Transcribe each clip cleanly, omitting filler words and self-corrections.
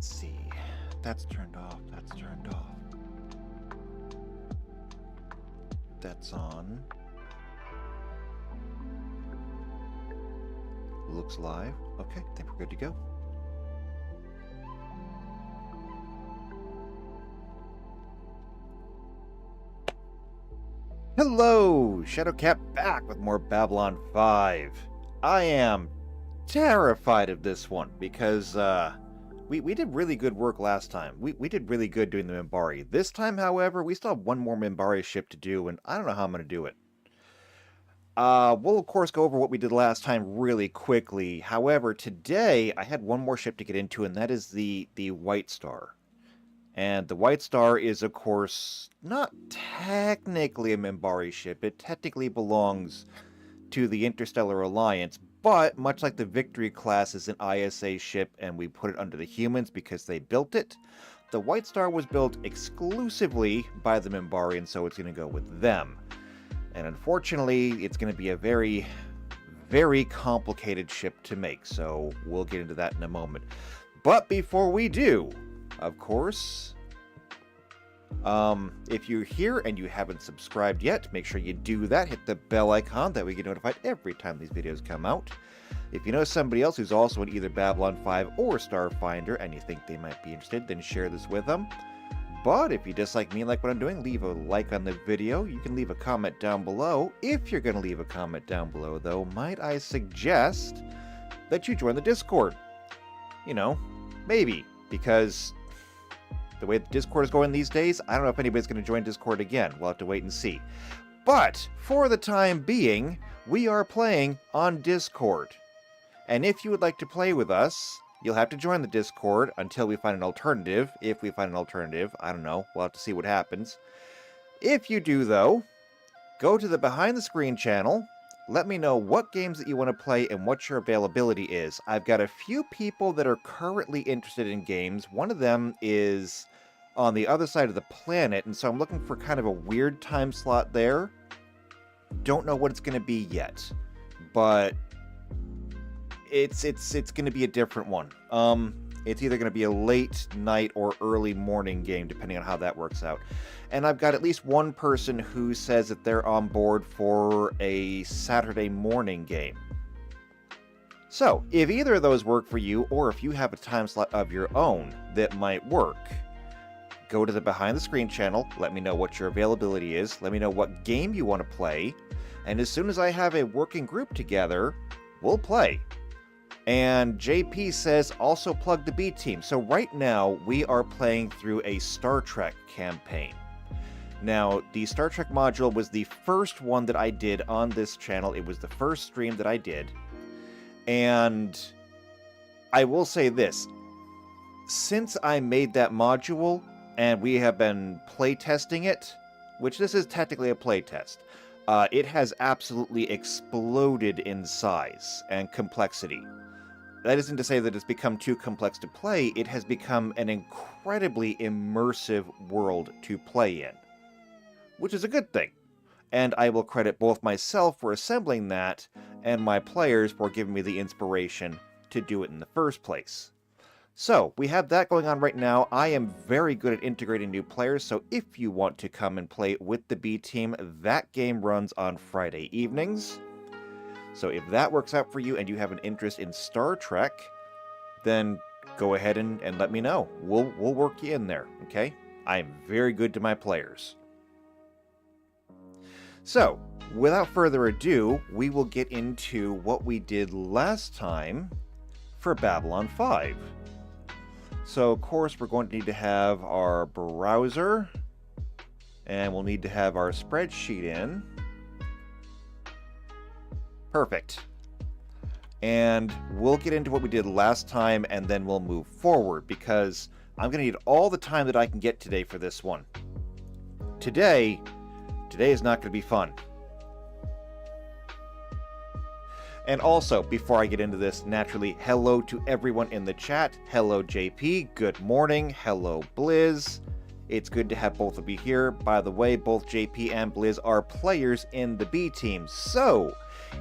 Let's see. That's turned off. That's turned off. That's on. Looks live. Okay, I think we're good to go. Hello! Shadowcat back with more Babylon 5. I am terrified of this one because we did really good work last time. We did really good doing the Minbari. This time, however, we still have one more Minbari ship to do, and I don't know how I'm going to do it. We'll of course go over what we did last time really quickly. However, today I had one more ship to get into, and that is the White Star. And the White Star is, of course, not technically a Minbari ship. It technically belongs to the Interstellar Alliance, but much like the Victory class is an ISA ship and we put it under the humans because they built it, the White Star was built exclusively by the Minbari, and so it's going to go with them. And unfortunately, it's going to be a very, very complicated ship to make, so we'll get into that in a moment. But before we do, of course, if you're here and you haven't subscribed yet, make sure you do that. Hit the bell icon that we get notified every time these videos come out. If you know somebody else who's also in either Babylon 5 or Starfinder and you think they might be interested, then share this with them. But if you dislike me and like what I'm doing, leave a like on the video. You can leave a comment down below. If you're going to leave a comment down below, though, might I suggest that you join the Discord? You know, maybe, because the way the Discord is going these days, I don't know if anybody's going to join Discord again. We'll have to wait and see. But for the time being, we are playing on Discord. And if you would like to play with us, you'll have to join the Discord until we find an alternative. If we find an alternative, I don't know. We'll have to see what happens. If you do, though, go to the Behind the Screen channel. Let me know what games that you want to play and what your availability is. I've got a few people that are currently interested in games. One of them is on the other side of the planet, and so I'm looking for kind of a weird time slot there. Don't know what it's going to be yet, but it's going to be a different one. It's either going to be a late night or early morning game, depending on how that works out. And I've got at least one person who says that they're on board for a Saturday morning game. So, if either of those work for you, or if you have a time slot of your own that might work, go to the Behind the Screen channel, let me know what your availability is, let me know what game you want to play, and as soon as I have a working group together, we'll play. And JP says also plug the B team. So right now we are playing through a Star Trek campaign. Now, the Star Trek module was the first one that I did on this channel. It was the first stream that I did. And I will say this. Since I made that module, and we have been playtesting it, which this is technically a playtest, it has absolutely exploded in size and complexity. That isn't to say that it's become too complex to play, it has become an incredibly immersive world to play in. Which is a good thing. And I will credit both myself for assembling that, and my players for giving me the inspiration to do it in the first place. So, we have that going on right now. I am very good at integrating new players, so if you want to come and play with the B team, that game runs on Friday evenings. So if that works out for you and you have an interest in Star Trek, then go ahead and let me know. We'll work you in there, okay? I am very good to my players. So, without further ado, we will get into what we did last time for Babylon 5. So, of course, we're going to need to have our browser, and we'll need to have our spreadsheet in. Perfect. And we'll get into what we did last time, and then we'll move forward, because I'm going to need all the time that I can get today for this one. Today is not going to be fun. And also, before I get into this, naturally, hello to everyone in the chat. Hello, JP. Good morning. Hello, Blizz. It's good to have both of you here. By the way, both JP and Blizz are players in the B team. So,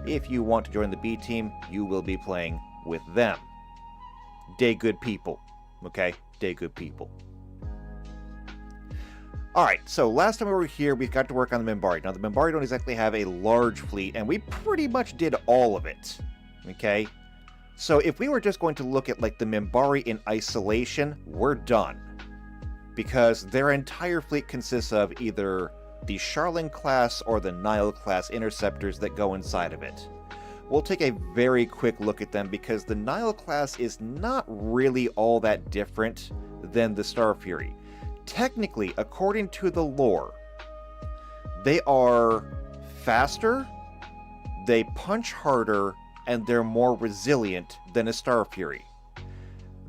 if you want to join the B team, you will be playing with them. Day good people. Okay? stay good people. Alright, so last time we were here, we got to work on the Minbari. Now, the Minbari don't exactly have a large fleet, and we pretty much did all of it. Okay? So if we were just going to look at, like, the Minbari in isolation, we're done. Because their entire fleet consists of either the Charlene class or the Nile class interceptors that go inside of it. We'll take a very quick look at them because the Nile class is not really all that different than the Star Fury. Technically, according to the lore, they are faster, they punch harder, and they're more resilient than a Star Fury.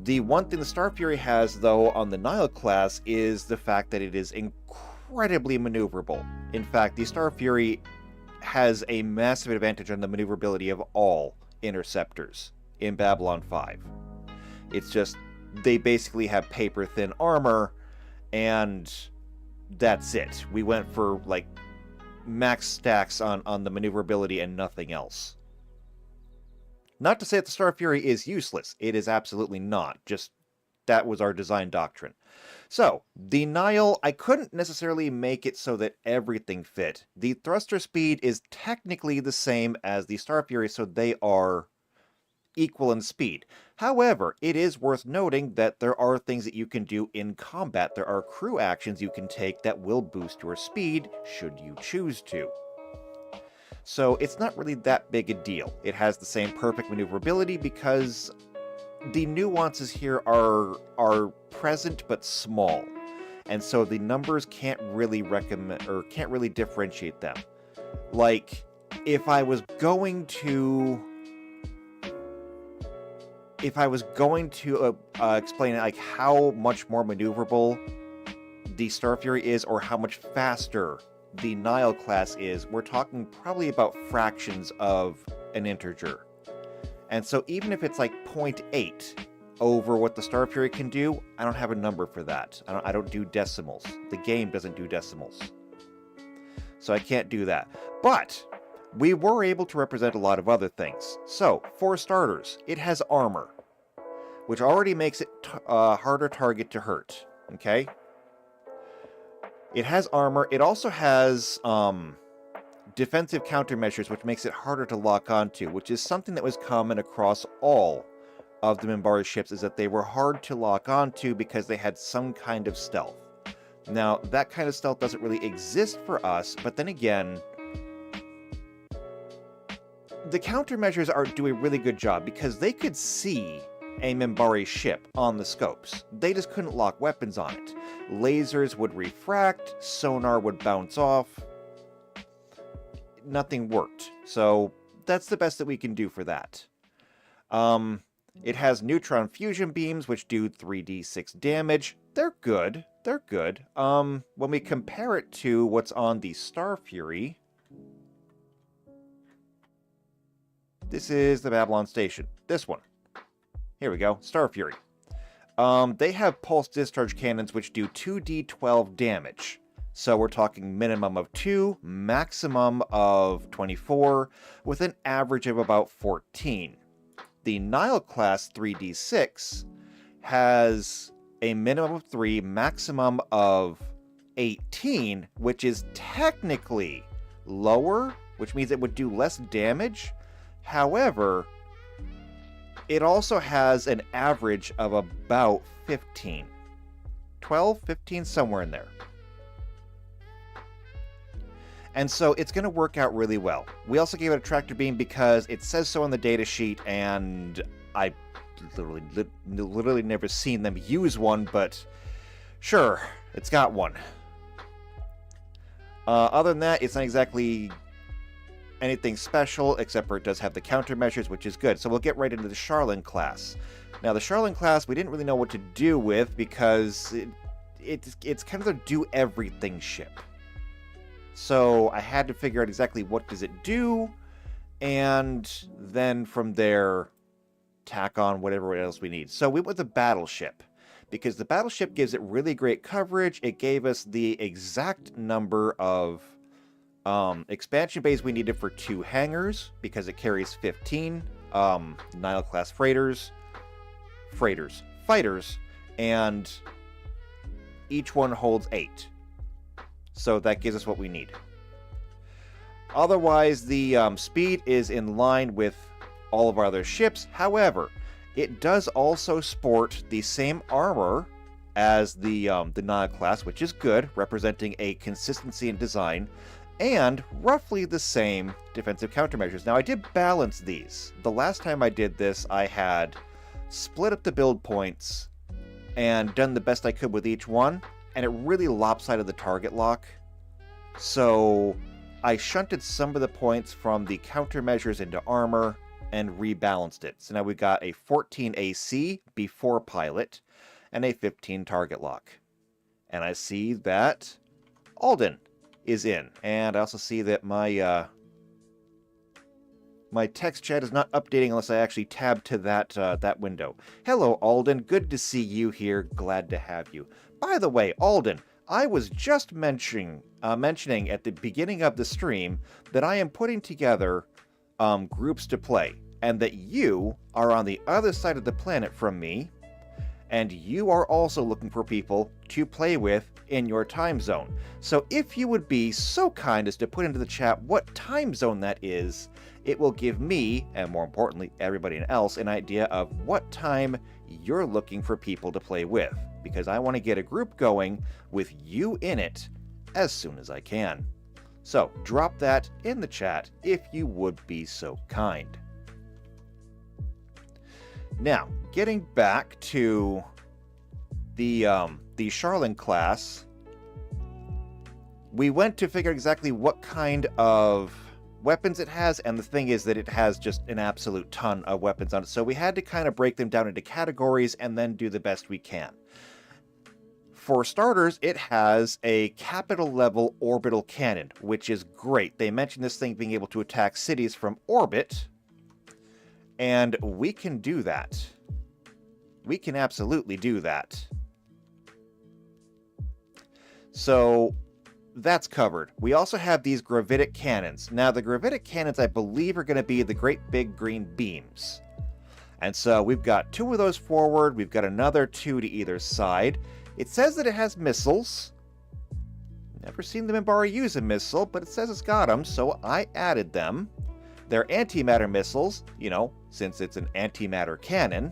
The one thing the Star Fury has, though, on the Nile class is the fact that it is incredibly maneuverable. In fact, the Star Fury has a massive advantage on the maneuverability of all interceptors in Babylon 5. It's just, they basically have paper-thin armor, and that's it. We went for, like, max stacks on the maneuverability and nothing else. Not to say that the Star Fury is useless. It is absolutely not. Just, that was our design doctrine. So, the Nile, I couldn't necessarily make it so that everything fit. The thruster speed is technically the same as the Star Fury, so they are equal in speed. However, it is worth noting that there are things that you can do in combat. There are crew actions you can take that will boost your speed, should you choose to. So it's not really that big a deal. It has the same perfect maneuverability because the nuances here are present but small. And so the numbers can't really differentiate them. Like, if I was going to explain like how much more maneuverable the Star Fury is or how much faster the Nile class is, we're talking probably about fractions of an integer. And so even if it's like 0.8 over what the Star Fury can do, I don't have a number for that. I don't do decimals. The game doesn't do decimals. So I can't do that. But we were able to represent a lot of other things. So, for starters, it has armor, which already makes it harder target to hurt. Okay? It has armor. It also has defensive countermeasures, which makes it harder to lock onto, which is something that was common across all of the Minbari ships, is that they were hard to lock onto because they had some kind of stealth. Now, that kind of stealth doesn't really exist for us, but then again, the countermeasures do a really good job because they could see a Minbari ship on the scopes. They just couldn't lock weapons on it. Lasers would refract, sonar would bounce off. Nothing worked. So that's the best that we can do for that. It has neutron fusion beams, which do 3d6 damage. They're good. They're good. When we compare it to what's on the Star Fury, this is the Babylon Station. This one. Here we go. Star Fury. They have pulse discharge cannons, which do 2d12 damage. So we're talking minimum of 2, maximum of 24, with an average of about 14. The Nile class 3d6 has a minimum of 3, maximum of 18, which is technically lower, which means it would do less damage. However, it also has an average of about 15. 12, 15, somewhere in there. And so it's going to work out really well. We also gave it a tractor beam because it says so on the datasheet, and I literally never seen them use one, but sure, it's got one. Other than that, it's not exactly anything special, except for it does have the countermeasures, which is good. So we'll get right into the Charlene class. Now, the Charlene class, we didn't really know what to do with because it's kind of a do-everything ship. So I had to figure out exactly what does it do, and then from there, tack on whatever else we need. So we went with the battleship, because the battleship gives it really great coverage. It gave us the exact number of expansion bays we needed for 2 hangars, because it carries 15 Nile-class fighters, and each one holds 8. So that gives us what we need. Otherwise, the speed is in line with all of our other ships. However, it does also sport the same armor as the Nile class, which is good, representing a consistency in design, and roughly the same defensive countermeasures. Now, I did balance these. The last time I did this, I had split up the build points and done the best I could with each one, and it really lopsided the target lock. So I shunted some of the points from the countermeasures into armor and rebalanced it. So now we've got a 14 AC before pilot and a 15 target lock. And I see that Alden is in. And I also see that my my text chat is not updating unless I actually tab to that window. Hello, Alden. Good to see you here. Glad to have you. By the way, Alden, I was just mentioning at the beginning of the stream that I am putting together groups to play, and that you are on the other side of the planet from me, and you are also looking for people to play with in your time zone. So if you would be so kind as to put into the chat what time zone that is, it will give me, and more importantly, everybody else, an idea of what time you're looking for people to play with, because I want to get a group going with you in it as soon as I can. So drop that in the chat if you would be so kind. Now, getting back to the Charlene class, we went to figure exactly what kind of weapons it has, and the thing is that it has just an absolute ton of weapons on it, so we had to kind of break them down into categories and then do the best we can. For starters, it has a capital level orbital cannon, which is great. They mentioned this thing being able to attack cities from orbit, and we can do that. We can absolutely do that. So that's covered. We also have these gravitic cannons. Now, the gravitic cannons, I believe, are going to be the great big green beams. And so we've got 2 of those forward. We've got another 2 to either side. It says that it has missiles. Never seen the Minbari use a missile, but it says it's got them, so I added them. They're antimatter missiles, you know, since it's an antimatter cannon.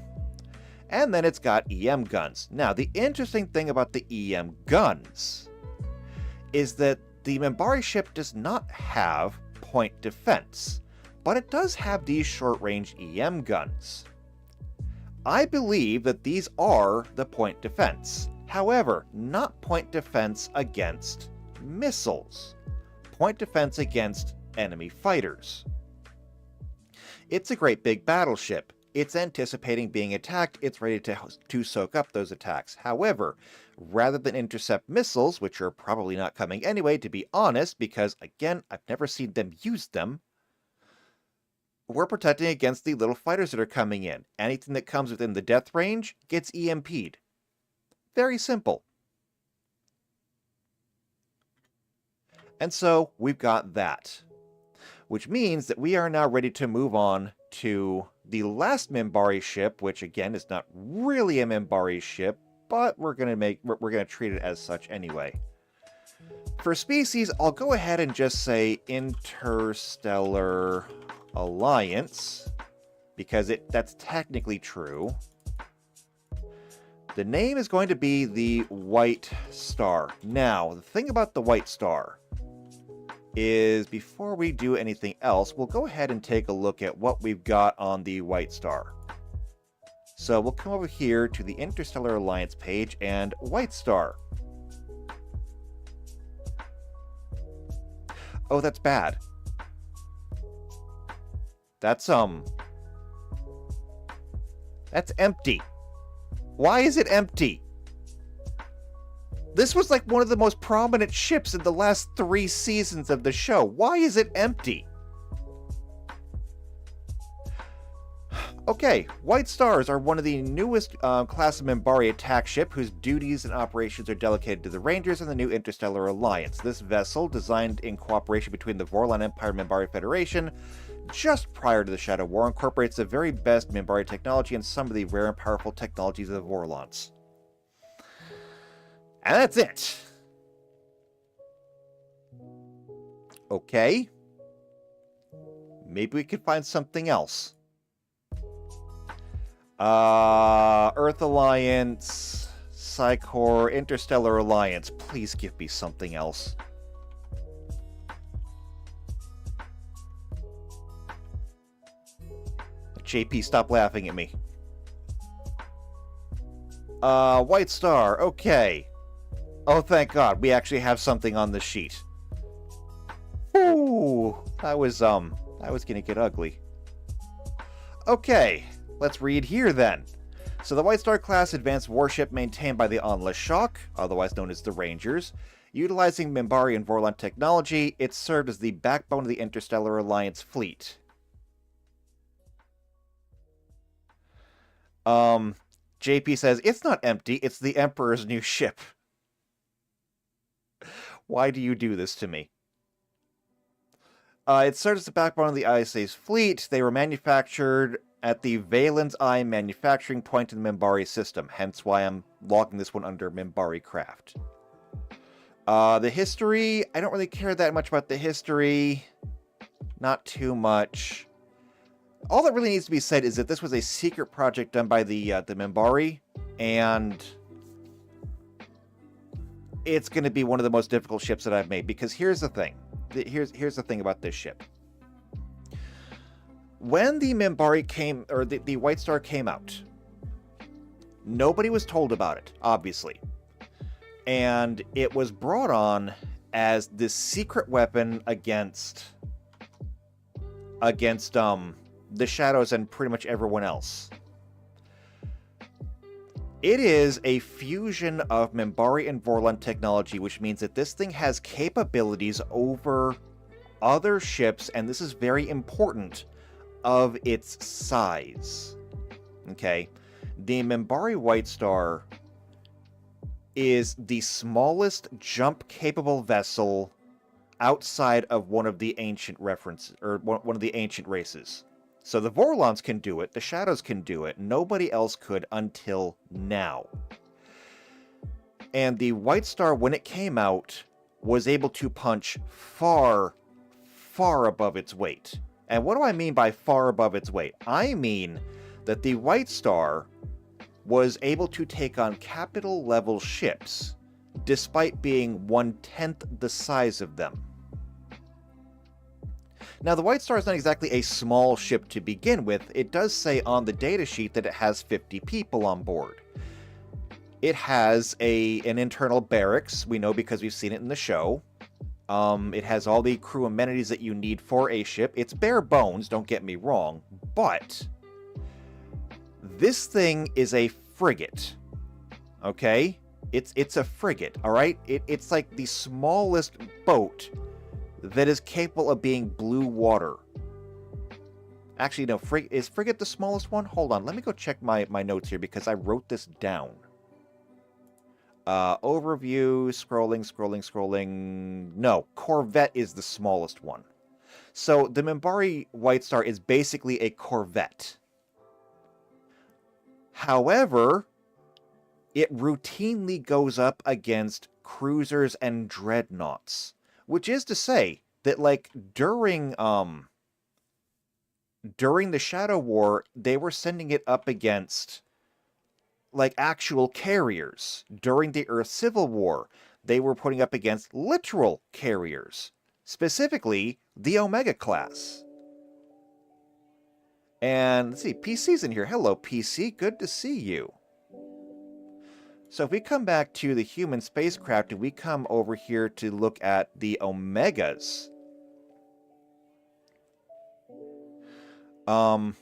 And then it's got EM guns. Now, the interesting thing about the EM guns is that the Minbari ship does not have point defense, but it does have these short-range EM guns. I believe that these are the point defense. However, not point defense against missiles. Point defense against enemy fighters. It's a great big battleship. It's anticipating being attacked. It's ready to soak up those attacks. However, rather than intercept missiles, which are probably not coming anyway, to be honest, because, again, I've never seen them use them, we're protecting against the little fighters that are coming in. Anything that comes within the death range gets EMP'd. Very simple. And so we've got that, which means that we are now ready to move on to the last Minbari ship, which again is not really a Minbari ship, but we're gonna treat it as such anyway. For species, I'll go ahead and just say Interstellar Alliance, because that's technically true. The name is going to be the White Star. Now, the thing about the White Star is, before we do anything else, we'll go ahead and take a look at what we've got on the White Star. So we'll come over here to the Interstellar Alliance page and White Star. Oh, that's bad. That's empty. Why is it empty? This was like one of the most prominent ships in the last 3 seasons of the show. Why is it empty? Okay, White Stars are one of the newest class of Minbari attack ship whose duties and operations are delegated to the Rangers and the new Interstellar Alliance. This vessel, designed in cooperation between the Vorlon Empire and Minbari Federation, just prior to the Shadow War, incorporates the very best Minbari technology and some of the rare and powerful technologies of the Vorlons. And that's it. Okay. Maybe we could find something else. Earth Alliance, Psychor, Interstellar Alliance. Please give me something else. JP, stop laughing at me. White Star, okay. Oh, thank God, we actually have something on the sheet. Ooh, that was gonna get ugly. Okay, let's read here then. So the White Star class advanced warship maintained by the Onless Shock, otherwise known as the Rangers. Utilizing Minbari and Vorlon technology, it served as the backbone of the Interstellar Alliance fleet. JP says, it's not empty, it's the Emperor's new ship. Why do you do this to me? It served as the backbone of the ISA's fleet. They were manufactured at the Valen's Eye manufacturing point in the Minbari system, hence why I'm logging this one under Minbari Craft. The history, I don't really care that much about the history. Not too much. All that really needs to be said is that this was a secret project done by the Minbari, and it's going to be one of the most difficult ships that I've made, because here's the thing. Here's the thing about this ship. When the Minbari came, or the White Star came out, nobody was told about it, obviously. And it was brought on as this secret weapon against the Shadows and pretty much everyone else. It is a fusion of Minbari and Vorlon technology, which means that this thing has capabilities over other ships, and this is very important, of its size. Okay? The Minbari White Star is the smallest jump-capable vessel outside of one of the ancient references, or one of the ancient races. So the Vorlons can do it, the Shadows can do it, nobody else could until now. And the White Star, when it came out, was able to punch far, far above its weight. And what do I mean by far above its weight? I mean that the White Star was able to take on capital-level ships, despite being 1/10 the size of them. Now, the White Star is not exactly a small ship to begin with. It does say on the datasheet that it has 50 people on board. It has an internal barracks, we know because we've seen it in the show. It has all the crew amenities that you need for a ship. It's bare bones, don't get me wrong, but this thing is a frigate, okay? It's a frigate, all right? It's like the smallest boat that is capable of being blue water. Actually, no, is frigate the smallest one? Hold on, let me go check my notes here because I wrote this down. Overview, scrolling. No, corvette is the smallest one. So the Minbari White Star is basically a corvette. However, it routinely goes up against cruisers and dreadnoughts. Which is to say that, like, during the Shadow War, they were sending it up against, like, actual carriers. During the Earth Civil War, they were putting up against literal carriers. Specifically, the Omega class. And, let's see, PC's in here. Hello, PC. Good to see you. So if we come back to the human spacecraft and we come over here to look at the Omegas, the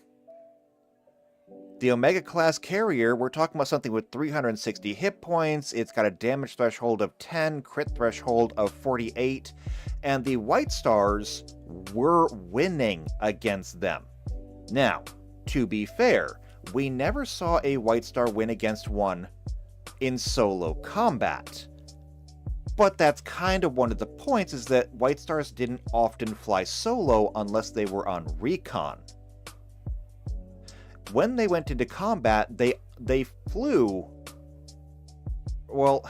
Omega class carrier, we're talking about something with 360 hit points, it's got a damage threshold of 10, crit threshold of 48, and the White Stars were winning against them. Now, to be fair, we never saw a White Star win against one in solo combat. But that's kind of one of the points, is that White Stars didn't often fly solo unless they were on recon. When they went into combat, they flew... Well,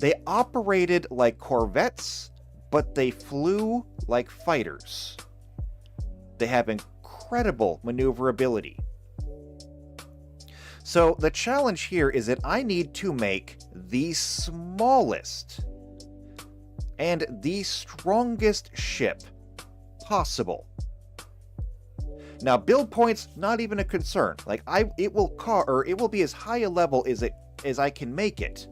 They operated like corvettes, but they flew like fighters. They have incredible maneuverability. So the challenge here is that I need to make the smallest and the strongest ship possible. Now, build points, not even a concern. Like it will be as high a level as I can make it,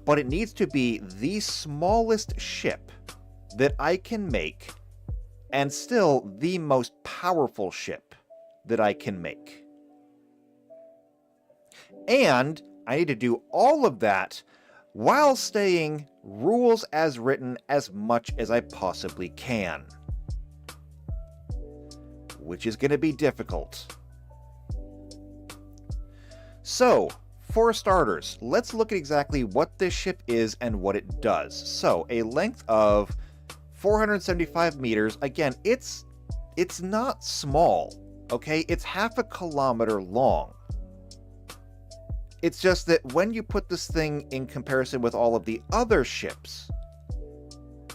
but it needs to be the smallest ship that I can make, and still the most powerful ship that I can make. And I need to do all of that while staying rules as written as much as I possibly can. Which is going to be difficult. So, for starters, let's look at exactly what this ship is and what it does. So, a length of 475 meters. Again, it's not small, okay? It's half a kilometer long. It's just that when you put this thing in comparison with all of the other ships,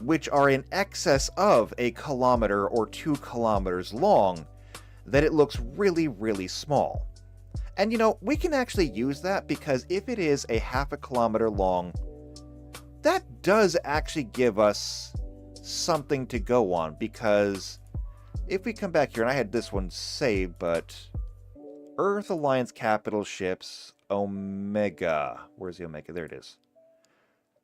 which are in excess of a kilometer or 2 kilometers long, that it looks really, really small. And you know, we can actually use that because if it is a half a kilometer long, that does actually give us something to go on, because if we come back here, and I had this one saved, but Earth Alliance capital ships, Omega. Where's the Omega? There it is.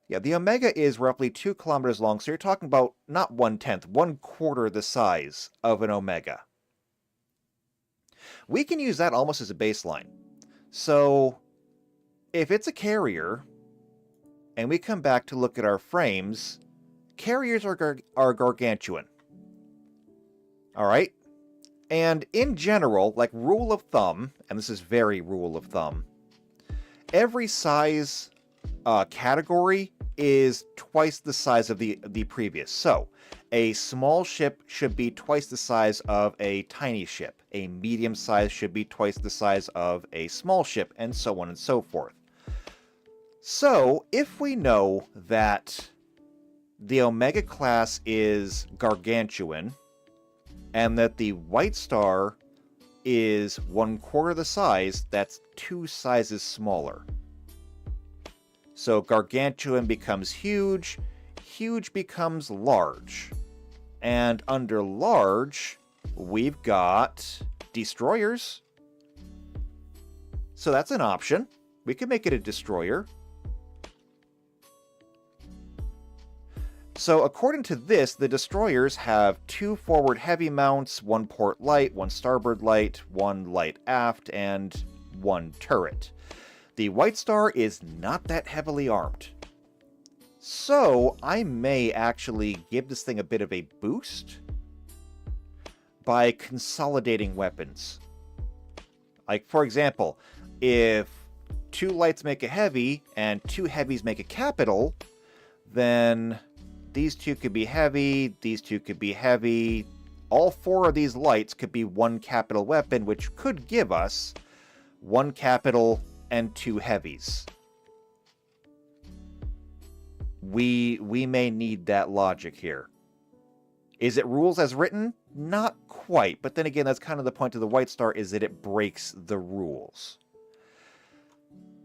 Yeah, the Omega is roughly 2 kilometers long, so you're talking about not 1/10, 1/4 the size of an Omega. We can use that almost as a baseline. So, if it's a carrier, and we come back to look at our frames, carriers are gargantuan. Alright? And in general, like rule of thumb, and this is very rule of thumb, every size category is twice the size of the previous. So, a small ship should be twice the size of a tiny ship. A medium size should be twice the size of a small ship, and so on and so forth. So, if we know that the Omega class is gargantuan, and that the White Star is 1/4 the size, that's 2 sizes smaller. So gargantuan becomes huge, huge becomes large. And under large, we've got destroyers. So that's an option. We can make it a destroyer. So according to this, the destroyers have 2 forward heavy mounts, 1 port light, 1 starboard light, 1 light aft, and 1 turret. The White Star is not that heavily armed. So I may actually give this thing a bit of a boost by consolidating weapons. Like, for example, if 2 lights make a heavy and 2 heavies make a capital, then these 2 could be heavy, these 2 could be heavy. All 4 of these lights could be 1 capital weapon, which could give us 1 capital and 2 heavies. We may need that logic here. Is it rules as written? Not quite, but then again, that's kind of the point of the White Star, is that it breaks the rules.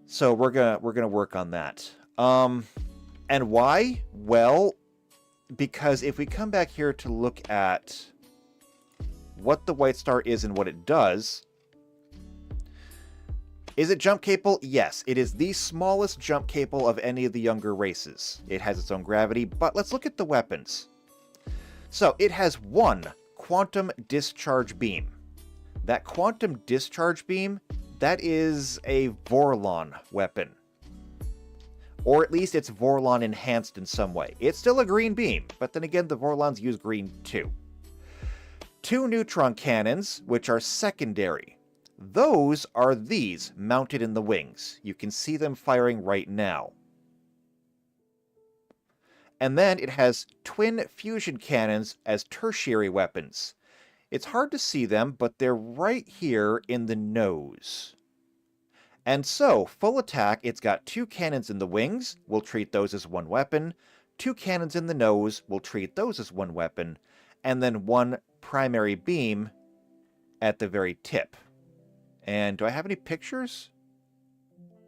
So we're gonna work on that. And why? Well, because if we come back here to look at what the White Star is and what it does, is it jump capable? Yes, it is the smallest jump capable of any of the younger races. It has its own gravity, but let's look at the weapons. So it has 1 quantum discharge beam. That quantum discharge beam, that is a Vorlon weapon. Or at least it's Vorlon enhanced in some way. It's still a green beam, but then again, the Vorlons use green too. 2 neutron cannons, which are secondary. Those are these mounted in the wings. You can see them firing right now. And then it has twin fusion cannons as tertiary weapons. It's hard to see them, but they're right here in the nose. And so, full attack, it's got 2 cannons in the wings. We'll treat those as 1 weapon. 2 cannons in the nose. We'll treat those as 1 weapon. And then 1 primary beam at the very tip. And do I have any pictures?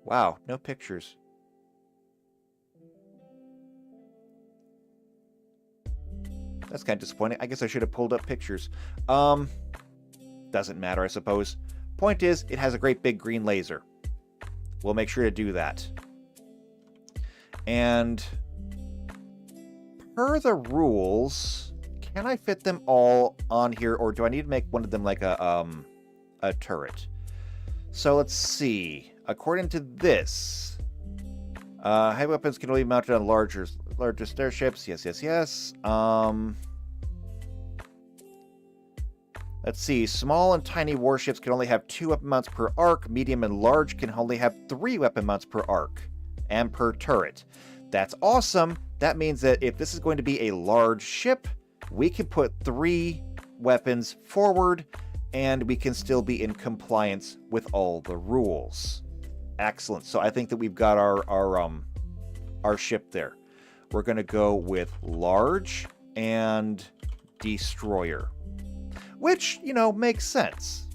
Wow, no pictures. That's kind of disappointing. I guess I should have pulled up pictures. Doesn't matter, I suppose. Point is, it has a great big green laser. We'll make sure to do that. And per the rules, can I fit them all on here, or do I need to make one of them like a turret? So let's see. According to this, heavy weapons can only be mounted on larger starships. Yes, yes, yes. Let's see. Small and tiny warships can only have 2 weapon mounts per arc. Medium and large can only have 3 weapon mounts per arc and per turret. That's awesome. That means that if this is going to be a large ship, we can put 3 weapons forward and we can still be in compliance with all the rules. Excellent. So I think that we've got our ship there. We're going to go with large and destroyer, which, you know, makes sense.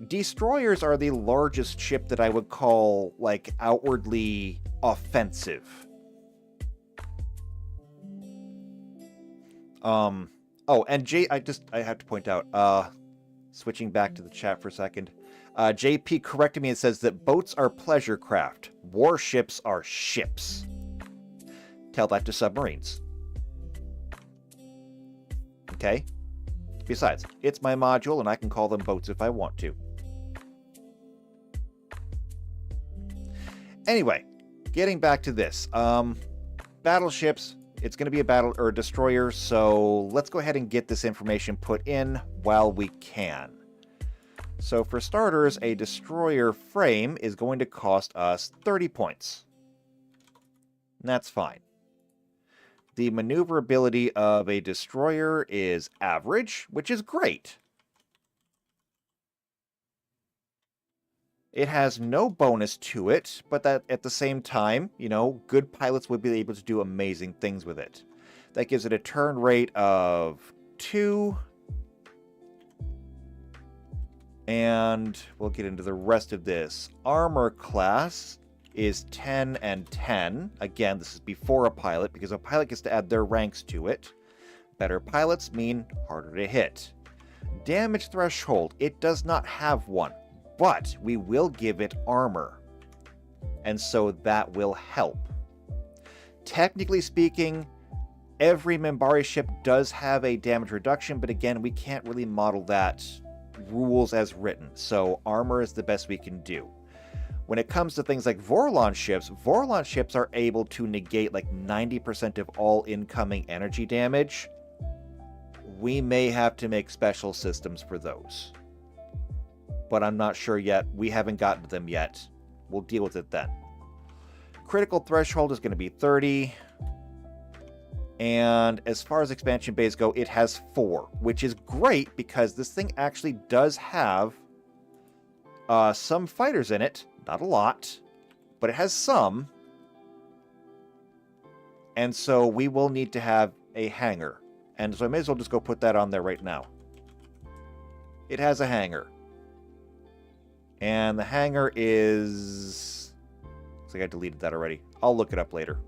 Destroyers are the largest ship that I would call, like, outwardly offensive. Oh, and I have to point out, switching back to the chat for a second, JP corrected me and says that boats are pleasure craft. Warships are ships. Tell that to submarines. Okay? Besides, it's my module and I can call them boats if I want to. Anyway, getting back to this. Battleships, it's going to be a battle or a destroyer, so let's go ahead and get this information put in while we can. So for starters, a destroyer frame is going to cost us 30 points. And that's fine. The maneuverability of a destroyer is average, which is great. It has no bonus to it, but that at the same time, you know, good pilots would be able to do amazing things with it. That gives it a turn rate of 2. And we'll get into the rest of this. Armor class is 10 and 10. Again, this is before a pilot, because a pilot gets to add their ranks to it. Better pilots mean harder to hit. Damage threshold, it does not have one, but we will give it armor. And so that will help. Technically speaking, every Minbari ship does have a damage reduction, but again, we can't really model that rules as written, so armor is the best we can do. When it comes to things like Vorlon ships are able to negate like 90% of all incoming energy damage. We may have to make special systems for those. But I'm not sure yet. We haven't gotten to them yet. We'll deal with it then. Critical threshold is going to be 30. And as far as expansion bays go, it has 4, which is great because this thing actually does have some fighters in it. Not a lot, but it has some. And so we will need to have a hangar. And so I may as well just go put that on there right now. It has a hangar. And the hangar is... looks like I deleted that already. I'll look it up later.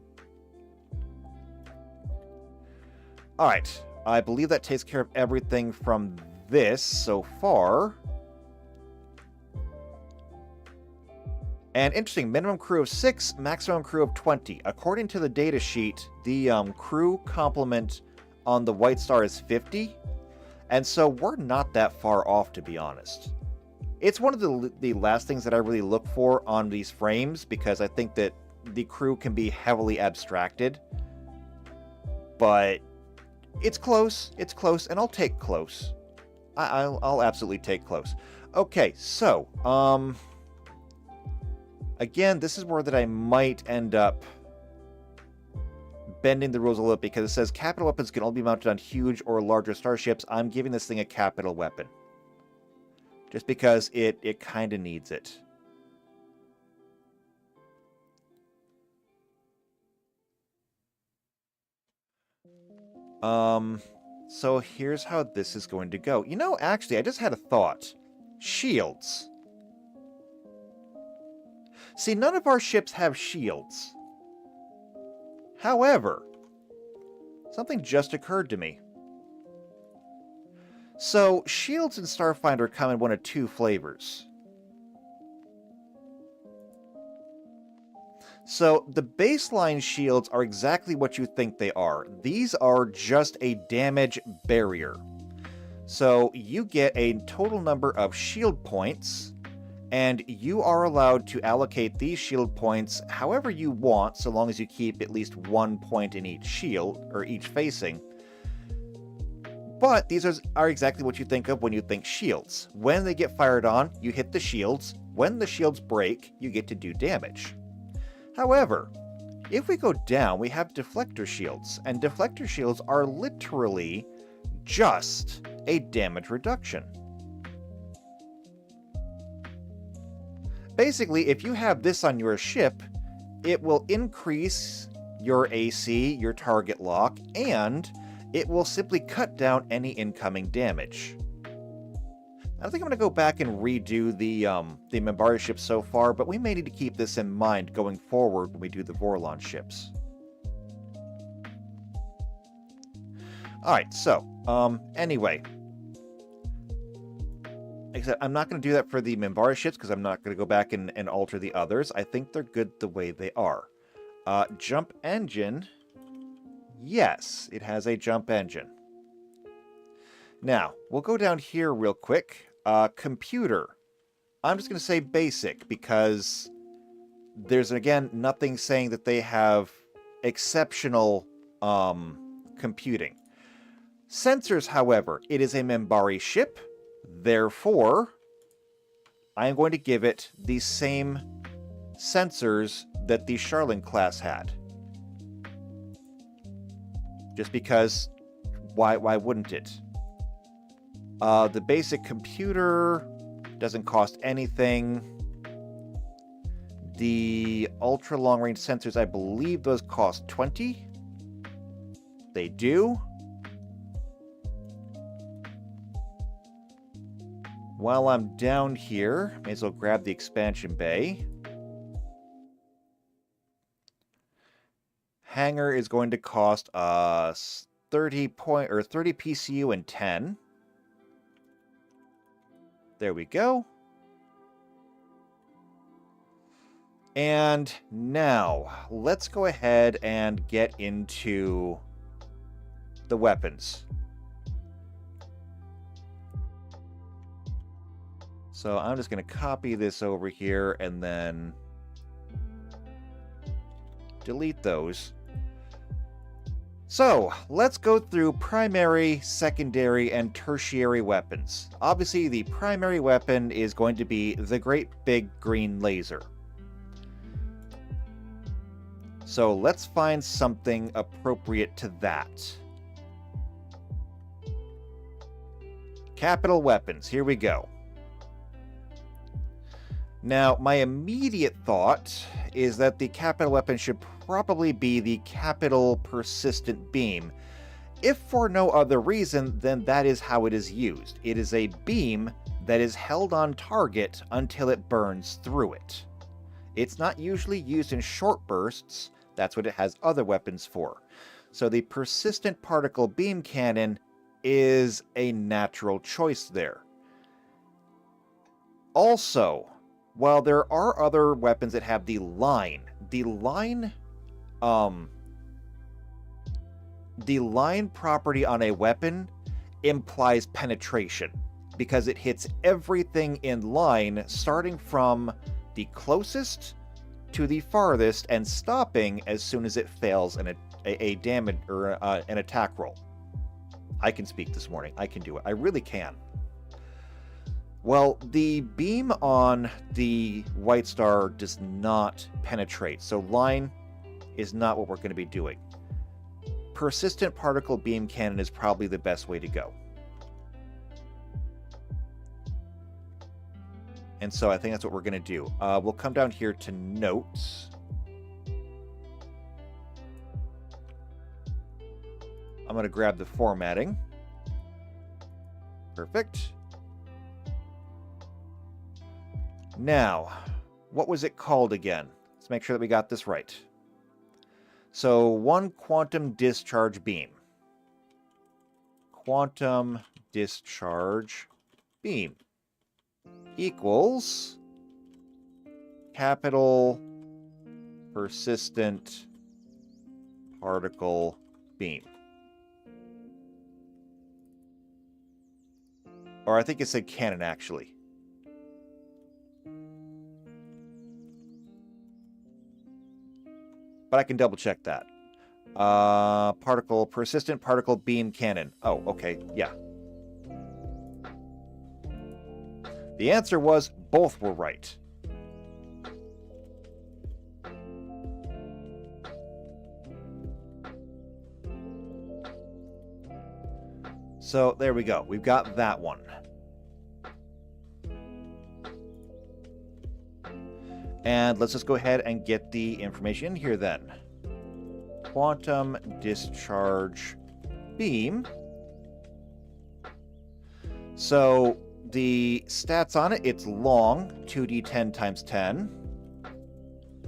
Alright, I believe that takes care of everything from this so far. And interesting, minimum crew of 6, maximum crew of 20. According to the data sheet, the crew complement on the White Star is 50. And so we're not that far off, to be honest. It's one of the last things that I really look for on these frames, because I think that the crew can be heavily abstracted. But it's close, and I'll take close. I'll absolutely take close. Okay, so, again, this is where that I might end up bending the rules a little bit, because it says capital weapons can only be mounted on huge or larger starships. I'm giving this thing a capital weapon. just because it kind of needs it. So here's how this is going to go. You know, actually, I just had a thought. Shields. See, none of our ships have shields. However, something just occurred to me. So, shields in Starfinder come in one of two flavors. So, the baseline shields are exactly what you think they are. These are just a damage barrier. So, you get a total number of shield points, and you are allowed to allocate these shield points however you want, so long as you keep at least 1 point in each shield, or each facing. But these are exactly what you think of when you think shields. When they get fired on, you hit the shields. When the shields break, you get to do damage. However, if we go down, we have deflector shields, and deflector shields are literally just a damage reduction. Basically, if you have this on your ship, it will increase your AC, your target lock, and it will simply cut down any incoming damage. I think I'm going to go back and redo the Minbari ships so far, but we may need to keep this in mind going forward when we do the Vorlon ships. Alright, so, anyway. Except I'm not going to do that for the Minbari ships, because I'm not going to go back and alter the others. I think they're good the way they are. Jump engine. Yes, it has a jump engine. Now, we'll go down here real quick. Computer. I'm just going to say basic, because there's, again, nothing saying that they have exceptional computing. Sensors, however, it is a Minbari ship. Therefore, I am going to give it the same sensors that the Charlene class had. Just because, why wouldn't it? The basic computer doesn't cost anything. The ultra long range sensors, I believe those cost 20. They do. While I'm down here, may as well grab the expansion bay. Hangar is going to cost us 30 PCU and 10. There we go. And now, let's go ahead and get into the weapons. So I'm just going to copy this over here and then delete those. So, let's go through primary, secondary, and tertiary weapons. Obviously, the primary weapon is going to be the great big green laser. So, let's find something appropriate to that. Capital weapons, here we go. Now, my immediate thought is that the capital weapon should probably be the capital persistent beam. If for no other reason, then that is how it is used. It is a beam that is held on target until it burns through it. It's not usually used in short bursts. That's what it has other weapons for. So the persistent particle beam cannon is a natural choice there. Also, while there are other weapons that have the line property on a weapon implies penetration, because it hits everything in line, starting from the closest to the farthest and stopping as soon as it fails a damage or an attack roll. I can speak this morning. I can do it. I really can. Well, the beam on the White Star does not penetrate, so line is not what we're going to be doing. Persistent particle beam cannon is probably the best way to go. And so I think that's what we're going to do. We'll come down here to notes. I'm going to grab the formatting. Perfect. Now, what was it called again? Let's make sure that we got this right. So, one quantum discharge beam. Quantum discharge beam equals capital persistent particle beam. Or I think it said cannon, actually. But I can double check that. Persistent particle beam cannon. Oh, okay, yeah. The answer was both were right. So there we go. We've got that one. And let's just go ahead and get the information in here then. Quantum discharge beam. So the stats on it, it's long, 2d10 times 10,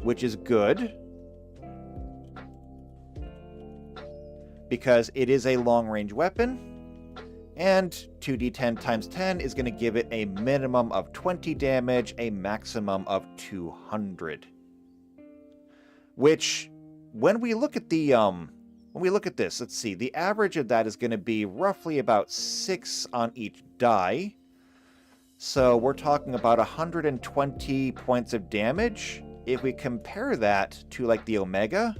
which is good because it is a long-range weapon. And 2d10 times 10 is going to give it a minimum of 20 damage, a maximum of 200. Which, when we look at the this, let's see, the average of that is going to be roughly about 6 on each die. So we're talking about 120 points of damage. If we compare that to like the Omega,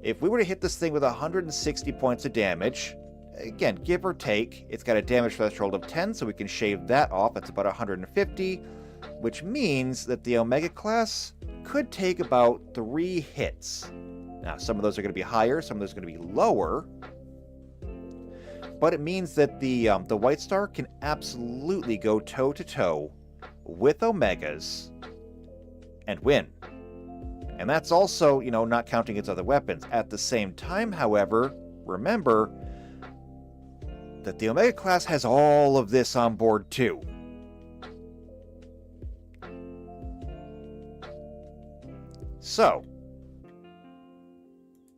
if we were to hit this thing with 160 points of damage, again, give or take, it's got a damage threshold of 10, so we can shave that off. That's about 150, which means that the Omega class could take about 3 hits. Now, some of those are going to be higher, some of those are going to be lower, but it means that the White Star can absolutely go toe-to-toe with Omegas and win. And that's also, you know, not counting its other weapons. At the same time, however, remember that the Omega class has all of this on board too. So,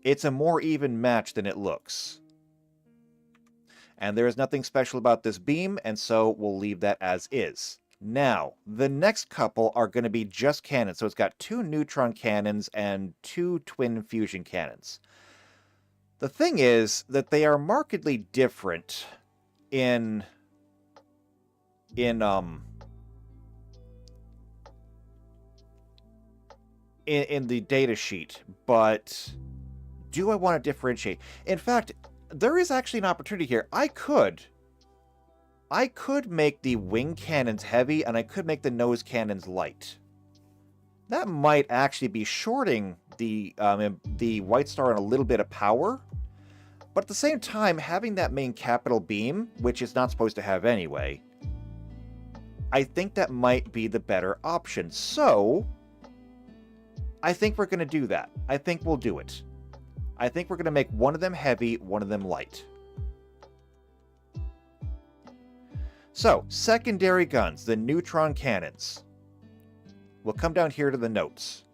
it's a more even match than it looks. And there is nothing special about this beam, and so we'll leave that as is. Now, the next couple are going to be just cannons. So it's got 2 neutron cannons and 2 twin fusion cannons. The thing is that they are markedly different in the data sheet, but do I want to differentiate? In fact, there is actually an opportunity here. I could make the wing cannons heavy, and I could make the nose cannons light. That might actually be shorting the White Star in a little bit of power, but at the same time, having that main capital beam, which it's not supposed to have anyway, I think that might be the better option. So, I think we're going to do that. I think we'll do it. I think we're going to make one of them heavy, one of them light. So, secondary guns, the neutron cannons. We'll come down here to the notes.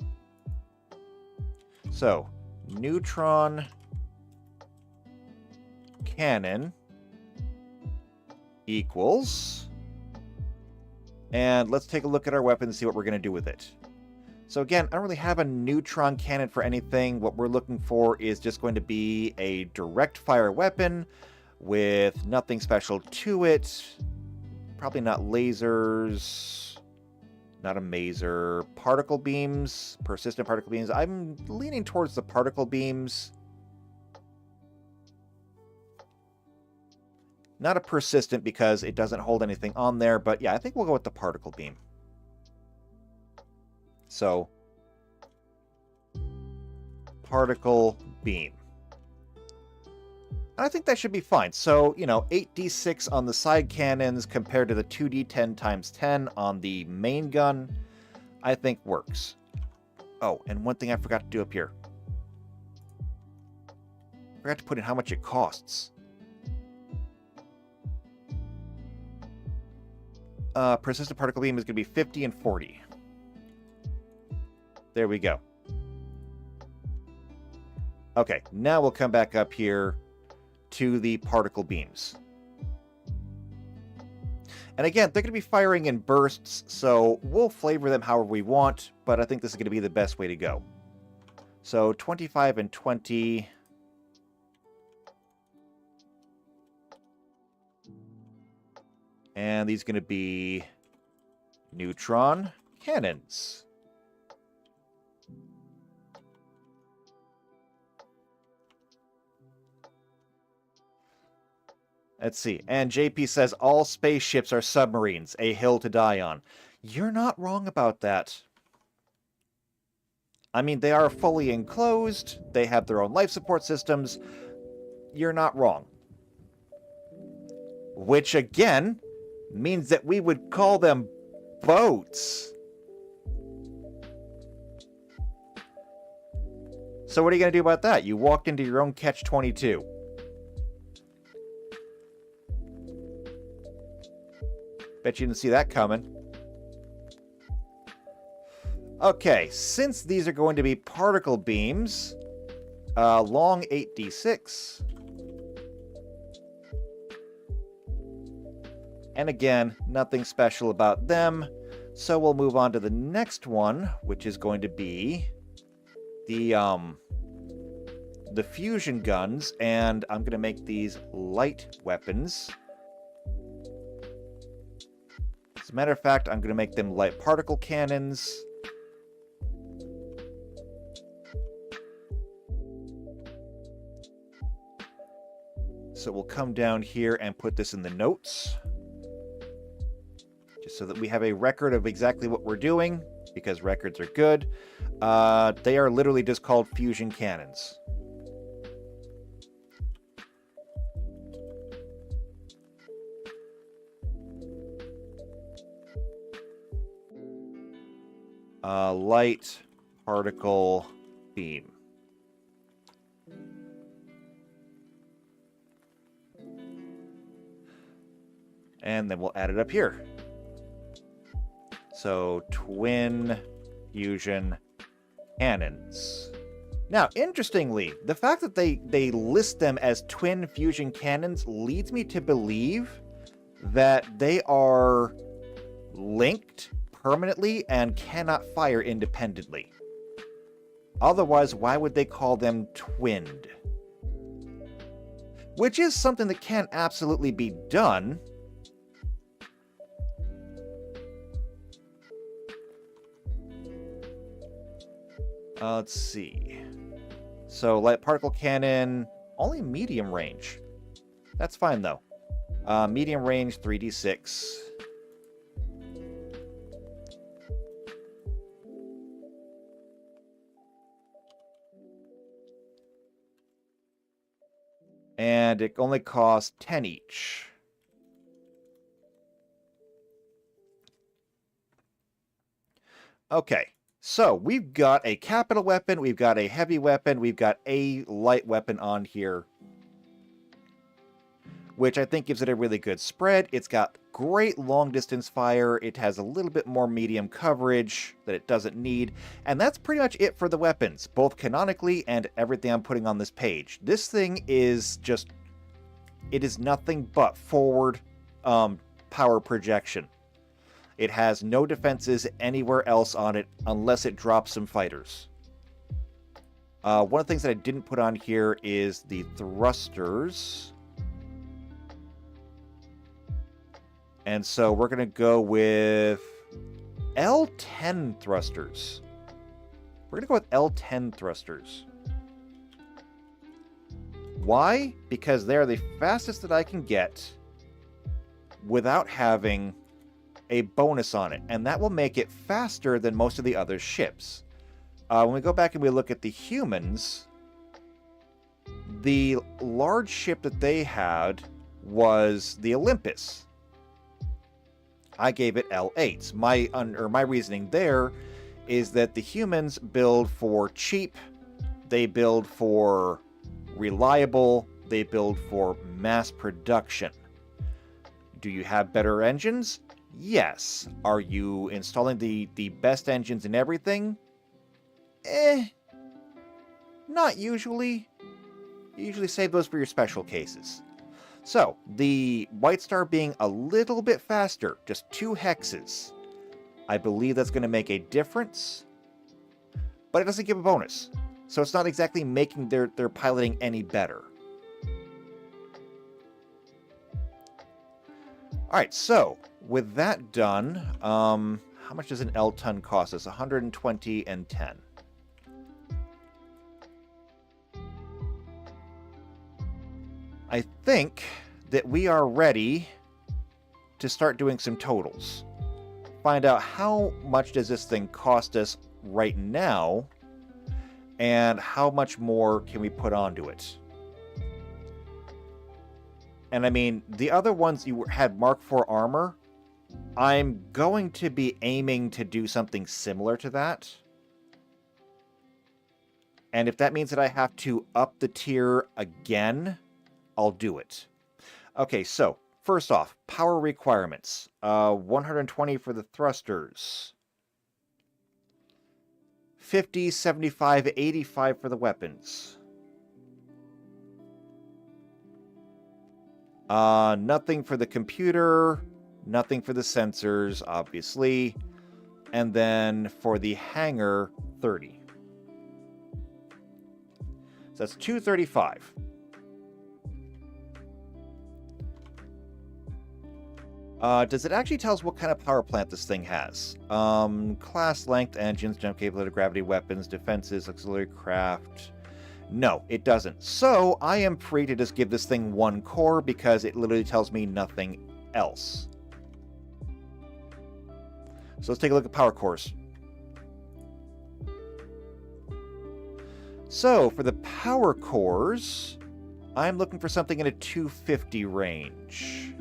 So, neutron cannon equals, and let's take a look at our weapon and see what we're going to do with it. So again, I don't really have a neutron cannon for anything. What we're looking for is just going to be a direct fire weapon with nothing special to it. Probably not lasers, not a maser. Particle beams, persistent particle beams. I'm leaning towards the particle beams. Not a persistent because it doesn't hold anything on there, but yeah, I think we'll go with the particle beam. So, particle beam. I think that should be fine. So, 8d6 on the side cannons compared to the 2d10 times 10 on the main gun, I think works. Oh, and one thing I forgot to do up here. I forgot to put in how much it costs. Persistent particle beam is going to be 50 and 40. There we go. Okay, now we'll come back up here to the particle beams. And again, they're going to be firing in bursts, so we'll flavor them however we want, but I think this is going to be the best way to go. So 25 and 20. And these are going to be neutron cannons. Let's see. And JP says all spaceships are submarines, a hill to die on. You're not wrong about that. I mean, they are fully enclosed. They have their own life support systems. You're not wrong. Which, again, means that we would call them boats. So what are you going to do about that? You walked into your own catch-22. Bet you didn't see that coming. Okay, since these are going to be particle beams, long 8d6. And again, nothing special about them. So we'll move on to the next one, which is going to be the fusion guns, and I'm going to make these light weapons. As a matter of fact, I'm going to make them light particle cannons. So we'll come down here and put this in the notes, just so that we have a record of exactly what we're doing, because records are good. They are literally just called fusion cannons. Light particle beam. And then we'll add it up here. So, twin fusion cannons. Now, interestingly, the fact that they list them as twin fusion cannons leads me to believe that they are linked permanently and cannot fire independently. Otherwise, why would they call them twinned? Which is something that can absolutely be done. Let's see. So, light particle cannon, only medium range. That's fine, though. Medium range, 3d6. And it only costs 10 each. Okay. So, we've got a capital weapon, we've got a heavy weapon, we've got a light weapon on here, which I think gives it a really good spread. It's got great long-distance fire, it has a little bit more medium coverage that it doesn't need, and that's pretty much it for the weapons, both canonically and everything I'm putting on this page. This thing is just, it is nothing but forward power projection. It has no defenses anywhere else on it unless it drops some fighters. One of the things that I didn't put on here is the thrusters. And so we're going to go with L10 thrusters. We're going to go with L10 thrusters. Why? Because they're the fastest that I can get without having a bonus on it, and that will make it faster than most of the other ships. When we go back and we look at the humans, The large ship that they had was the Olympus. I gave it L8. My reasoning there is that the humans build for cheap, they build for reliable, they build for mass production. Do you have better engines? Yes. Are you installing the best engines in everything? Not usually. You usually save those for your special cases. So, the White Star being a little bit faster, just 2 hexes, I believe that's going to make a difference, but it doesn't give a bonus. So it's not exactly making their piloting any better. Alright, so, with that done, how much does an L-ton cost us? 120 and 10. I think that we are ready to start doing some totals. Find out how much does this thing cost us right now, and how much more can we put onto it. And I mean, the other ones you had Mark IV armor, I'm going to be aiming to do something similar to that. And if that means that I have to up the tier again, I'll do it. Okay, so, first off, power requirements. 120 for the thrusters. 50, 75, 85 for the weapons. Nothing for the computer. Nothing for the sensors, obviously. And then for the hangar, 30. So that's 235. Does it actually tell us what kind of power plant this thing has? Class length, engines, jump capability, gravity, weapons, defenses, auxiliary craft. No, it doesn't. So I am free to just give this thing 1 core because it literally tells me nothing else. So let's take a look at power cores. So for the power cores, I'm looking for something in a 250 range.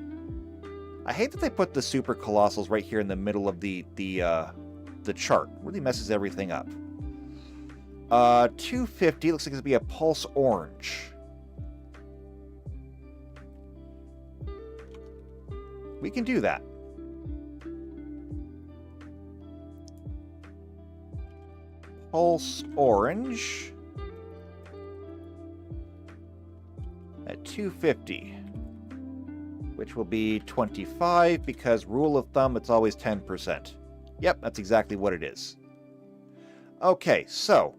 I hate that they put the super colossals right here in the middle of the chart. It really messes everything up. 250 looks like it's gonna be a pulse orange. We can do that. Pulse orange at 250. Which will be 25, because rule of thumb, it's always 10%. Yep, that's exactly what it is. Okay, so,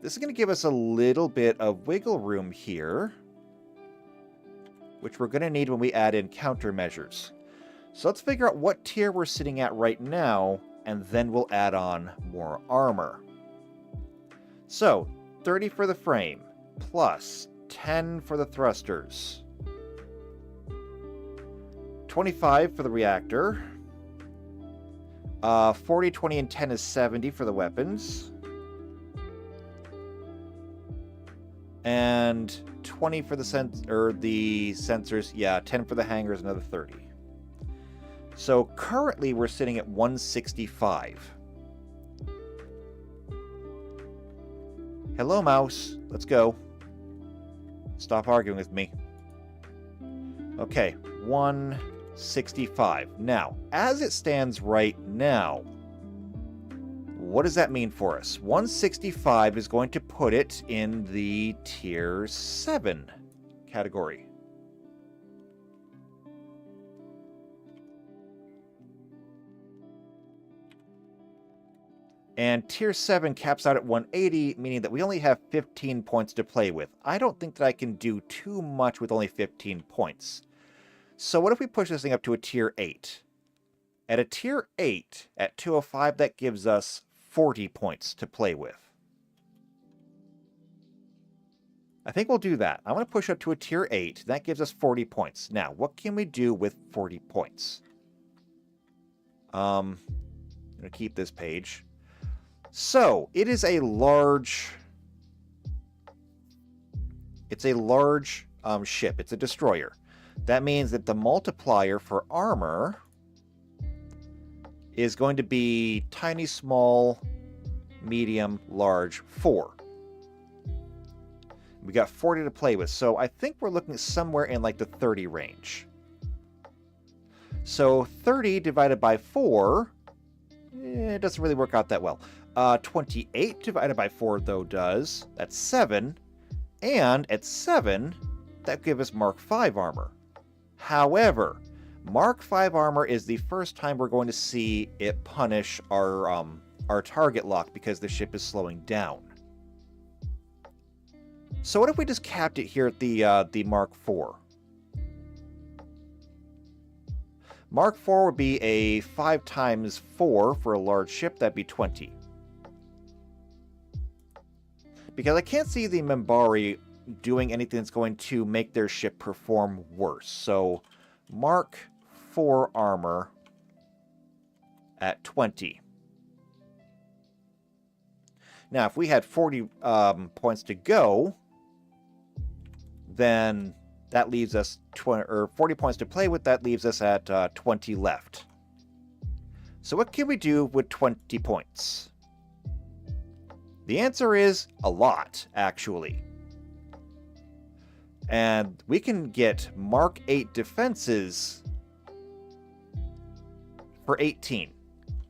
this is going to give us a little bit of wiggle room here, which we're going to need when we add in countermeasures. So let's figure out what tier we're sitting at right now, and then we'll add on more armor. So, 30 for the frame, plus 10 for the thrusters. 25 for the reactor. 40, 20, and 10 is 70 for the weapons. And 20 for the sensors. Yeah, 10 for the hangars, another 30. So currently we're sitting at 165. Hello, mouse. Let's go. Stop arguing with me. Okay, 165. Now, as it stands right now, what does that mean for us? 165 is going to put it in the Tier 7 category. And Tier 7 caps out at 180, meaning that we only have 15 points to play with. I don't think that I can do too much with only 15 points. So what if we push this thing up to a Tier 8? At a Tier 8, at 205, that gives us 40 points to play with. I think we'll do that. I'm going to push up to a Tier 8. That gives us 40 points. Now, what can we do with 40 points? I'm going to keep this page. So, it is a large It's a large ship. It's a destroyer. That means that the multiplier for armor is going to be tiny, small, medium, large, 4. We got 40 to play with, so I think we're looking somewhere in like the 30 range. So 30 divided by 4, it doesn't really work out that well. 28 divided by 4, though, does. That's 7. And at 7, that gives us Mark 5 armor. However, Mark 5 armor is the first time we're going to see it punish our target lock because the ship is slowing down. So what if we just capped it here at the Mark 4? Mark 4 would be a 5 times 4 for a large ship. That'd be 20. Because I can't see the Minbari doing anything that's going to make their ship perform worse. So Mark 4 armor at 20. Now, if we had 40 points to go, then that leaves us 40 points to play with. That leaves us at 20 left. So what can we do with 20 points? The answer is a lot, actually. And we can get Mark 8 defenses for 18.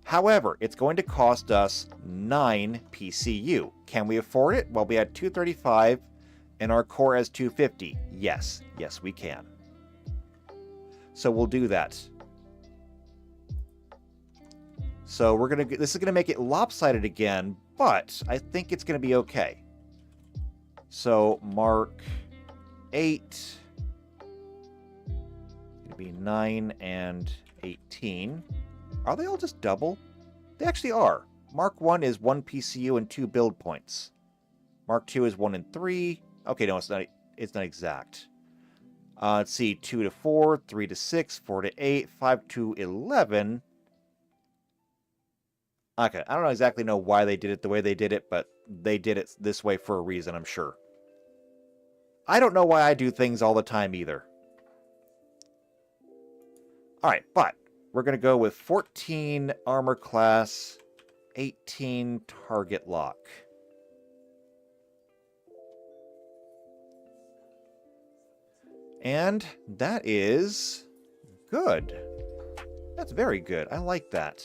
However, it's going to cost us 9 PCU. Can we afford it? Well, we had 235 and our core has 250. Yes, we can. So we'll do that. So this is gonna make it lopsided again, but I think it's gonna be okay. So Mark 8, gonna be 9 and 18. Are they all just double? They actually are. Mark 1 is 1 PCU and 2 build points. Mark 2 is 1 and 3. Okay, no, it's not exact. Let's see, 2 to 4, 3 to 6, 4 to 8, 5 to 11. Okay, I don't exactly know why they did it the way they did it, but they did it this way for a reason, I'm sure. I don't know why I do things all the time either. Alright, but we're going to go with 14 armor class, 18 target lock. And that is good. That's very good. I like that.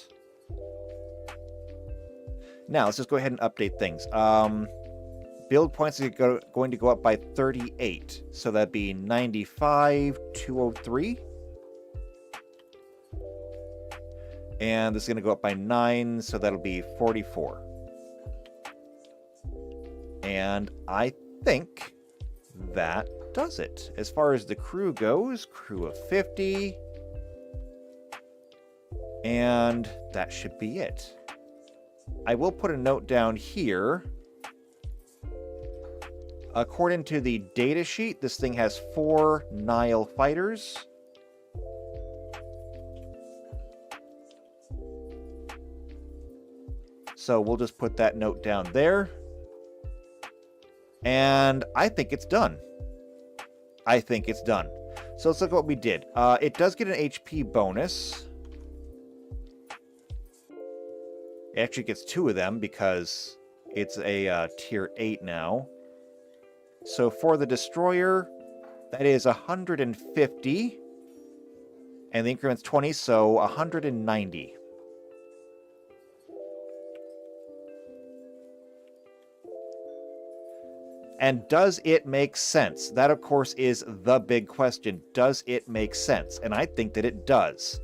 Now, let's just go ahead and update things. Build points are going to go up by 38. So that'd be 95, 203. And this is going to go up by 9, so that'll be 44. And I think that does it. As far as the crew goes, crew of 50. And that should be it. I will put a note down here. According to the data sheet, this thing has 4 Nile fighters. So we'll just put that note down there. And I think it's done. I think it's done. So let's look at what we did. It does get an HP bonus. It actually gets 2 of them because it's a tier 8 now. So for the destroyer, that is 150. And the increment's 20, so 190. And does it make sense? That, of course, is the big question. Does it make sense? And I think that it does.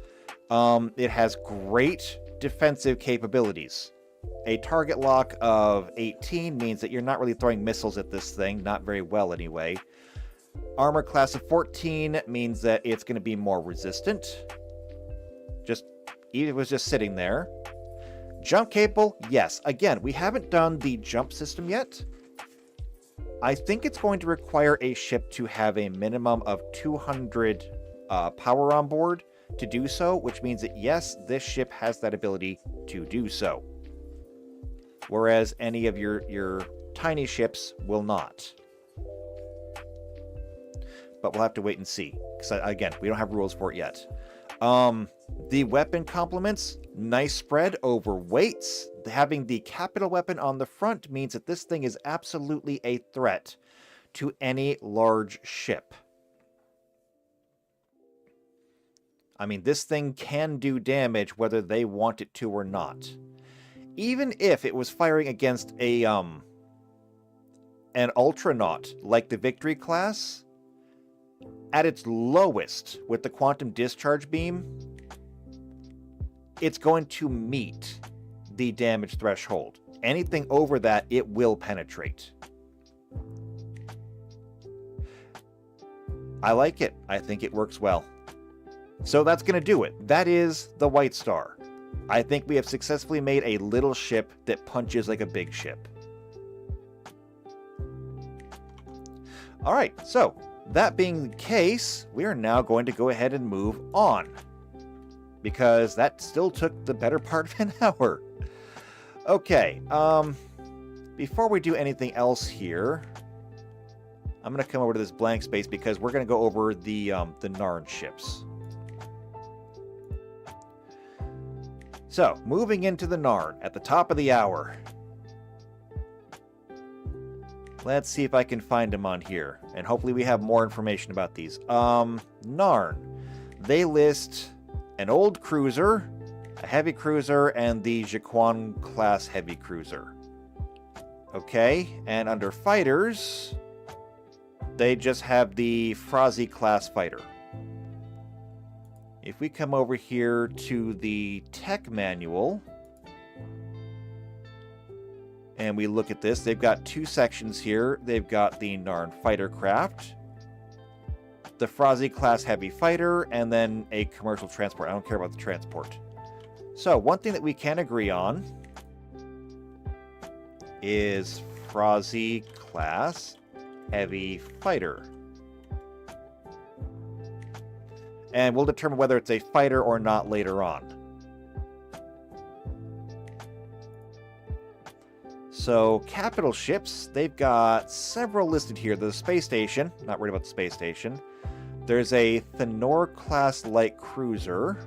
It has great defensive capabilities. A target lock of 18 means that you're not really throwing missiles at this thing. Not very well, anyway. Armor class of 14 means that it's going to be more resistant. It was just sitting there. Jump capable? Yes. Again, we haven't done the jump system yet. I think it's going to require a ship to have a minimum of 200 power on board to do so, which means that, yes, this ship has that ability to do so. Whereas any of your tiny ships will not. but we'll have to wait and see. Because, again, we don't have rules for it yet. The weapon complements, nice spread over weights. Having the capital weapon on the front means that this thing is absolutely a threat to any large ship. I mean, this thing can do damage whether they want it to or not. Even if it was firing against a an Ultranaut, like the Victory class, at its lowest with the Quantum Discharge Beam, it's going to meet the damage threshold. Anything over that, it will penetrate. I like it. I think it works well. So that's going to do it. That is the White Star. I think we have successfully made a little ship that punches like a big ship. Alright, so that being the case, we are now going to go ahead and move on. Because that still took the better part of an hour. Okay, before we do anything else here, I'm going to come over to this blank space because we're going to go over the Narn ships. So, moving into the Narn at the top of the hour. Let's see if I can find them on here. And hopefully we have more information about these. Narn. They list an old cruiser, a heavy cruiser, and the Jiquan class heavy cruiser. Okay, and under fighters, they just have the Frazi class fighter. If we come over here to the tech manual, and we look at this, they've got two sections here. They've got the Narn fighter craft, the Frazi class heavy fighter, and then a commercial transport. I don't care about the transport. So, one thing that we can agree on is Frazi class heavy fighter. And we'll determine whether it's a fighter or not later on. So, capital ships, they've got several listed here. The space station, not worried about the space station. There's a Thenor-class light cruiser.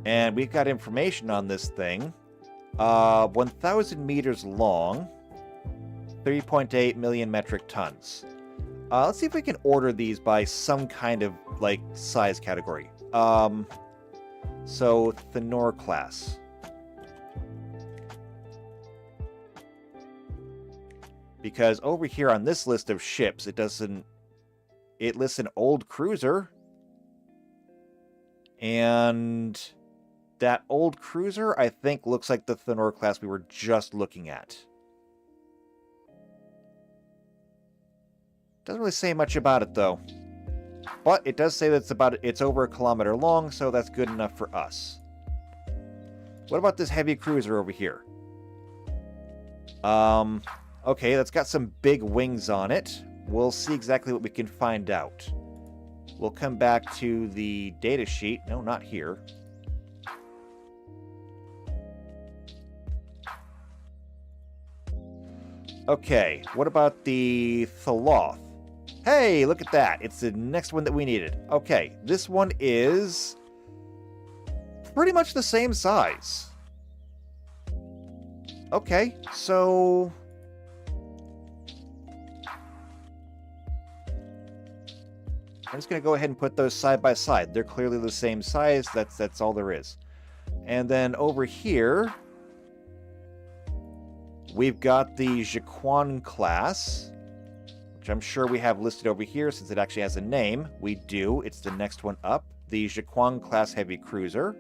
And we've got information on this thing. 1,000 meters long. 3.8 million metric tons. Let's see if we can order these by some kind of, like, size category. So, Thenor class. Because over here on this list of ships, it doesn't... It lists an old cruiser. And that old cruiser, I think, looks like the Thenor class we were just looking at. Doesn't really say much about it, though. But it does say that it's over 1 kilometer long, so that's good enough for us. What about this heavy cruiser over here? Okay, that's got some big wings on it. We'll see exactly what we can find out. We'll come back to the data sheet. No, not here. Okay, what about the Thaloth? Hey, look at that. It's the next one that we needed. Okay, this one is pretty much the same size. Okay, so... I'm just going to go ahead and put those side by side. They're clearly the same size. That's all there is. And then over here, we've got the Jiquan class, which I'm sure we have listed over here since it actually has a name. We do. It's the next one up. The Jiquan class heavy cruiser.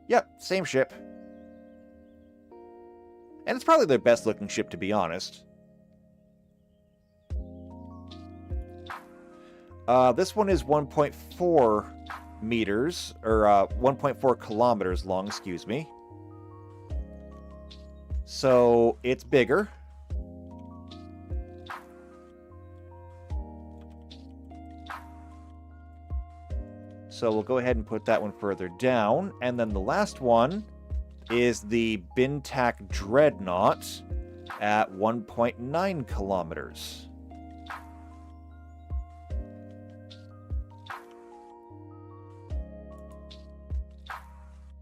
Yep, same ship. And it's probably their best looking ship, to be honest. This one is 1.4 meters, or 1.4 kilometers long, excuse me. So, it's bigger. So we'll go ahead and put that one further down. And then the last one, is the Bintak Dreadnought at 1.9 kilometers.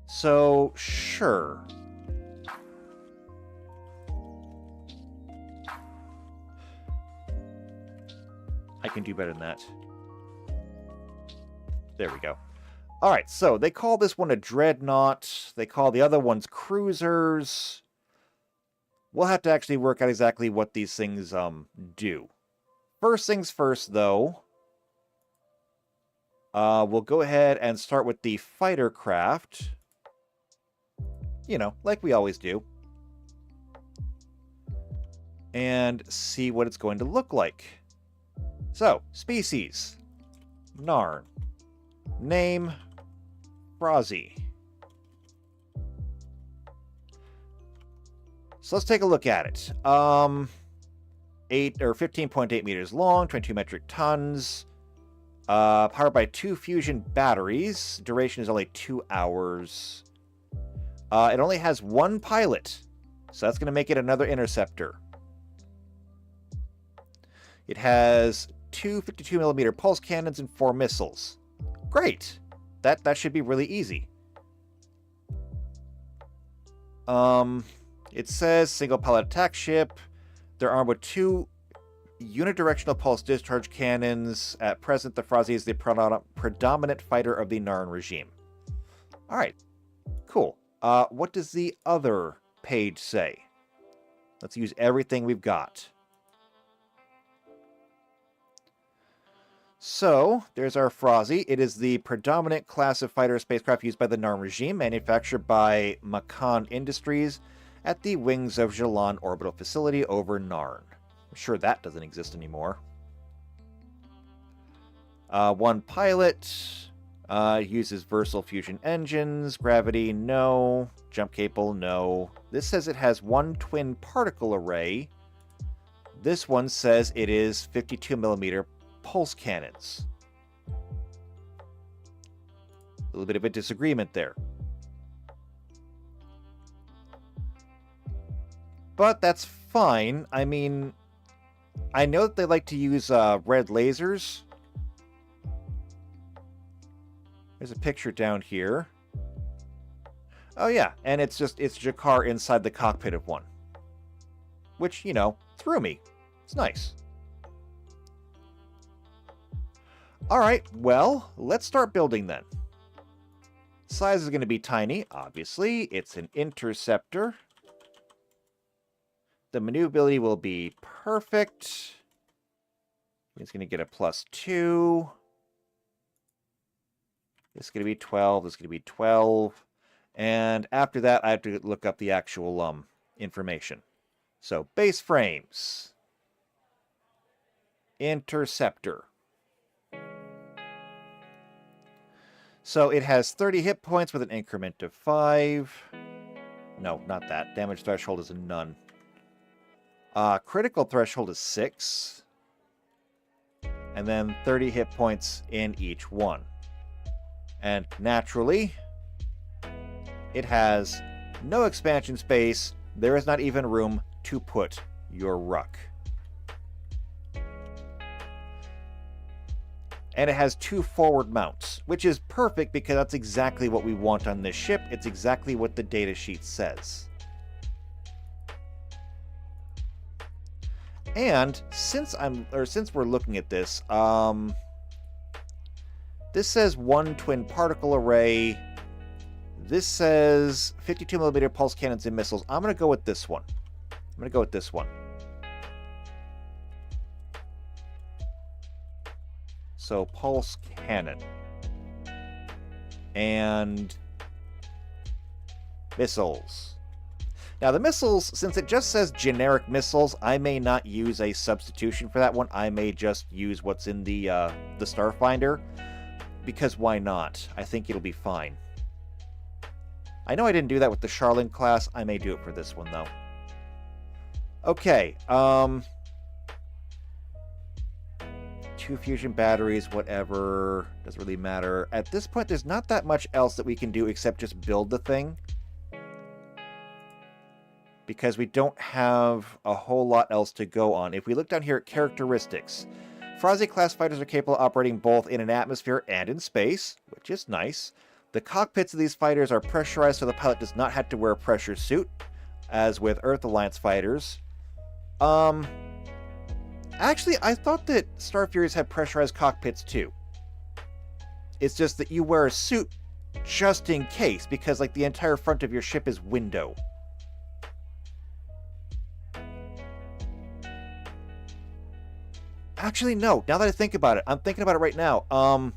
So, sure. I can do better than that. There we go. Alright, so they call this one a dreadnought. They call the other ones cruisers. We'll have to actually work out exactly what these things do. First things first, though. We'll go ahead and start with the fighter craft. You know, like we always do. And see what it's going to look like. So, species. Narn. Name. Frozzy. So let's take a look at it. 15.8 meters long, 22 metric tons. Powered by 2 fusion batteries. Duration is only 2 hours. It only has 1 pilot, so that's going to make it another interceptor. It has 2 52mm pulse cannons and 4 missiles. Great! That should be really easy. It says single pilot attack ship. They're armed with 2 unidirectional pulse discharge cannons. At present, the Frozzy is the predominant fighter of the Narn regime. Alright, cool. What does the other page say? Let's use everything we've got. So, there's our Frozzy. It is the predominant class of fighter spacecraft used by the Narn regime, manufactured by Makan Industries at the Wings of Jalan Orbital Facility over Narn. I'm sure that doesn't exist anymore. 1 pilot. Uses versatile fusion engines. Gravity, no. Jump cable, no. This says it has 1 twin particle array. This one says it is 52mm pulse cannons. A little bit of a disagreement there. But that's fine. I mean, I know that they like to use red lasers. There's a picture down here. Oh yeah, and it's Jakar inside the cockpit of one. Which, you know, threw me. It's nice. Alright, well, let's start building then. Size is going to be tiny, obviously. It's an interceptor. The maneuverability will be perfect. It's going to get a +2. This is going to be 12. This is going to be 12. And after that, I have to look up the actual information. So, base frames. Interceptor. So it has 30 hit points with an increment of 5. No, not that. Damage threshold is a none. Critical threshold is 6. And then 30 hit points in each one. And naturally, it has no expansion space. There is not even room to put your ruck. And it has 2 forward mounts, which is perfect because that's exactly what we want on this ship. It's exactly what the datasheet says. And since we're looking at this, this says 1 twin particle array. This says 52mm pulse cannons and missiles. I'm going to go with this one. So, pulse cannon. And missiles. Now, the missiles, since it just says generic missiles, I may not use a substitution for that one. I may just use what's in the Starfinder. Because why not? I think it'll be fine. I know I didn't do that with the Charlene class. I may do it for this one, though. Okay, 2 fusion batteries, whatever. Doesn't really matter. At this point, there's not that much else that we can do except just build the thing. because we don't have a whole lot else to go on. If we look down here at characteristics, Frozzy-class fighters are capable of operating both in an atmosphere and in space, which is nice. The cockpits of these fighters are pressurized so the pilot does not have to wear a pressure suit, as with Earth Alliance fighters. Actually, I thought that Star Furies had pressurized cockpits too. It's just that you wear a suit just in case, because like the entire front of your ship is window. Actually, no. Now that I think about it, I'm thinking about it right now.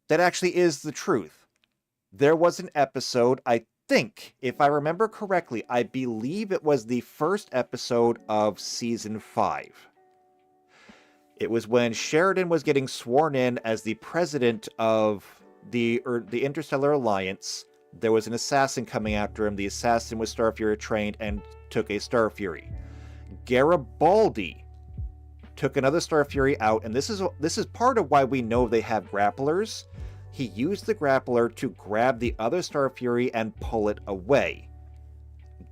That actually is the truth. There was an episode, I think, if I remember correctly, I believe it was the first episode of Season 5. It was when Sheridan was getting sworn in as the president of the Interstellar Alliance. There was an assassin coming after him. The assassin was Star Fury trained and took a Star Fury. Garibaldi took another Star Fury out, and this is part of why we know they have grapplers. He used the grappler to grab the other Star Fury and pull it away.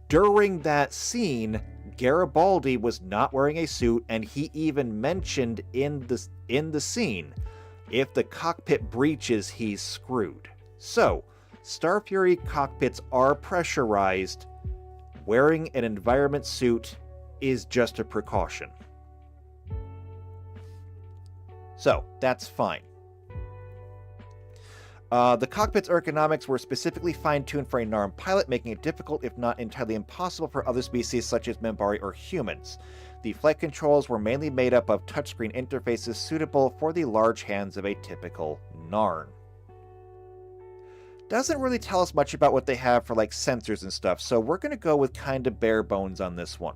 During that scene, Garibaldi was not wearing a suit, and he even mentioned in the scene, if the cockpit breaches, he's screwed. So, Star Fury cockpits are pressurized. Wearing an environment suit is just a precaution. So, that's fine. The cockpit's ergonomics were specifically fine-tuned for a Narn pilot, making it difficult, if not entirely impossible, for other species such as Minbari or humans. The flight controls were mainly made up of touchscreen interfaces suitable for the large hands of a typical Narn. Doesn't really tell us much about what they have for like sensors and stuff, so we're going to go with kind of bare bones on this one.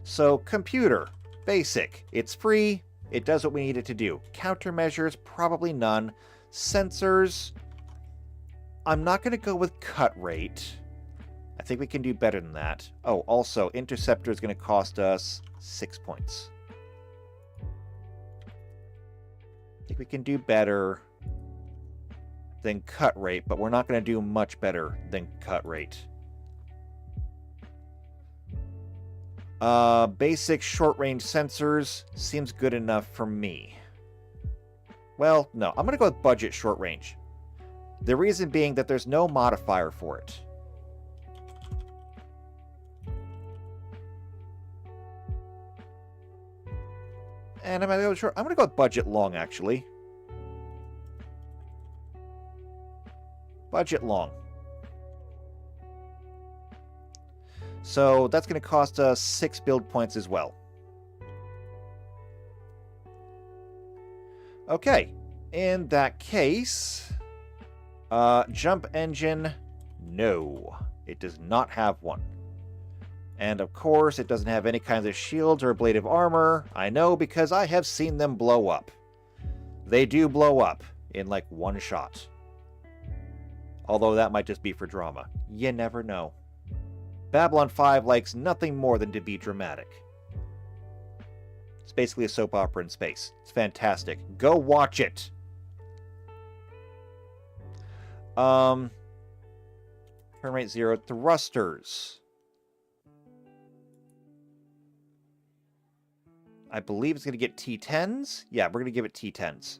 So, computer. Basic. It's free. It does what we need it to do. Countermeasures, probably none. Sensors, I'm not going to go with cut rate. I think we can do better than that. Oh, also, interceptor is going to cost us 6 points. I think we can do better than cut rate, but we're not going to do much better than cut rate. Basic short-range sensors seems good enough for me. Well, no, I'm going to go with budget short-range. The reason being that there's no modifier for it. And I'm going to go with budget long, actually. Budget long. So that's going to cost us 6 build points as well. Okay, in that case, jump engine, no, it does not have one. And of course, it doesn't have any kinds of shields or ablative armor. I know because I have seen them blow up. They do blow up in like one shot. Although that might just be for drama. You never know. Babylon 5 likes nothing more than to be dramatic. It's basically a soap opera in space. It's fantastic. Go watch it! Turn rate 0. Thrusters. I believe it's going to get T10s. Yeah, we're going to give it T10s.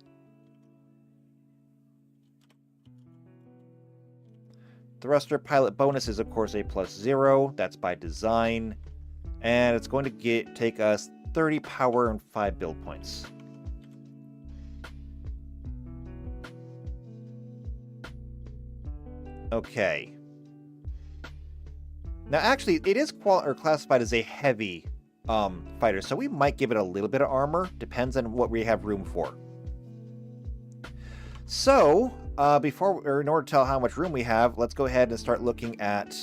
Thruster pilot bonus is, of course, a +0. That's by design. And it's going to take us 30 power and 5 build points. Okay. Now, actually, it is classified as a heavy fighter, so we might give it a little bit of armor. Depends on what we have room for. So, in order to tell how much room we have, let's go ahead and start looking at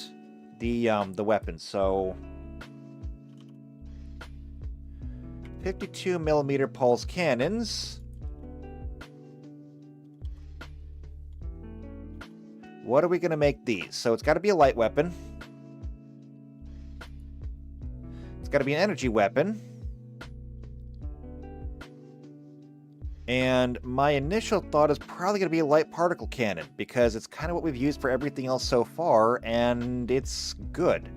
the weapons. So, 52mm pulse cannons. What are we going to make these? So it's got to be a light weapon. It's got to be an energy weapon. And my initial thought is probably going to be a light particle cannon, because it's kind of what we've used for everything else so far, and it's good.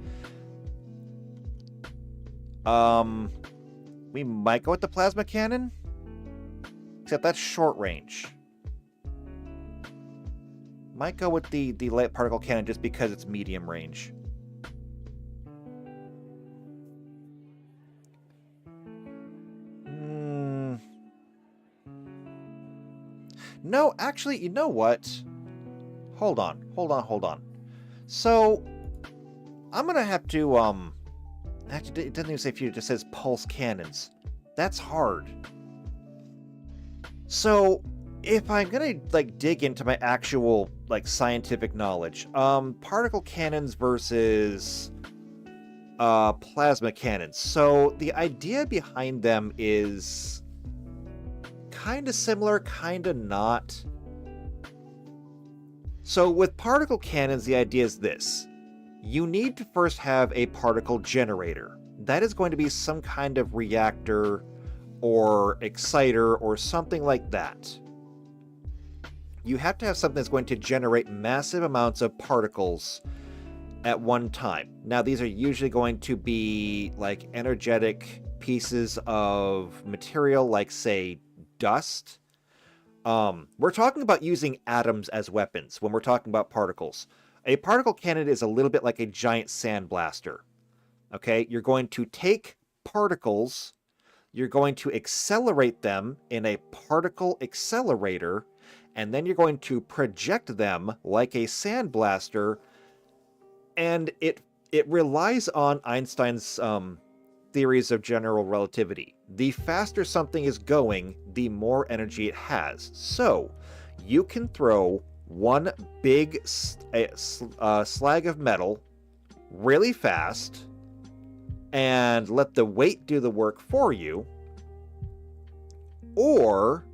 We might go with the plasma cannon, except that's short range. Might go with the light particle cannon just because it's medium range. No, actually, you know what? Hold on. So, I'm gonna have to, actually, it doesn't even say future, it just says pulse cannons. That's hard. So, if I'm gonna, like, dig into my actual, like, scientific knowledge, particle cannons versus, plasma cannons. So, the idea behind them is kind of similar, kind of not. So with particle cannons, the idea is this. You need to first have a particle generator. That is going to be some kind of reactor or exciter or something like that. You have to have something that's going to generate massive amounts of particles at one time. Now, these are usually going to be like energetic pieces of material, like, say, dust. We're talking about using atoms as weapons when we're talking about particles. A particle cannon is a little bit like a giant sandblaster. Okay, you're going to take particles, you're going to accelerate them in a particle accelerator, and then you're going to project them like a sandblaster, and it relies on Einstein's theories of general relativity. The faster something is going, the more energy it has. So, you can throw one big slag of metal really fast and let the weight do the work for you, or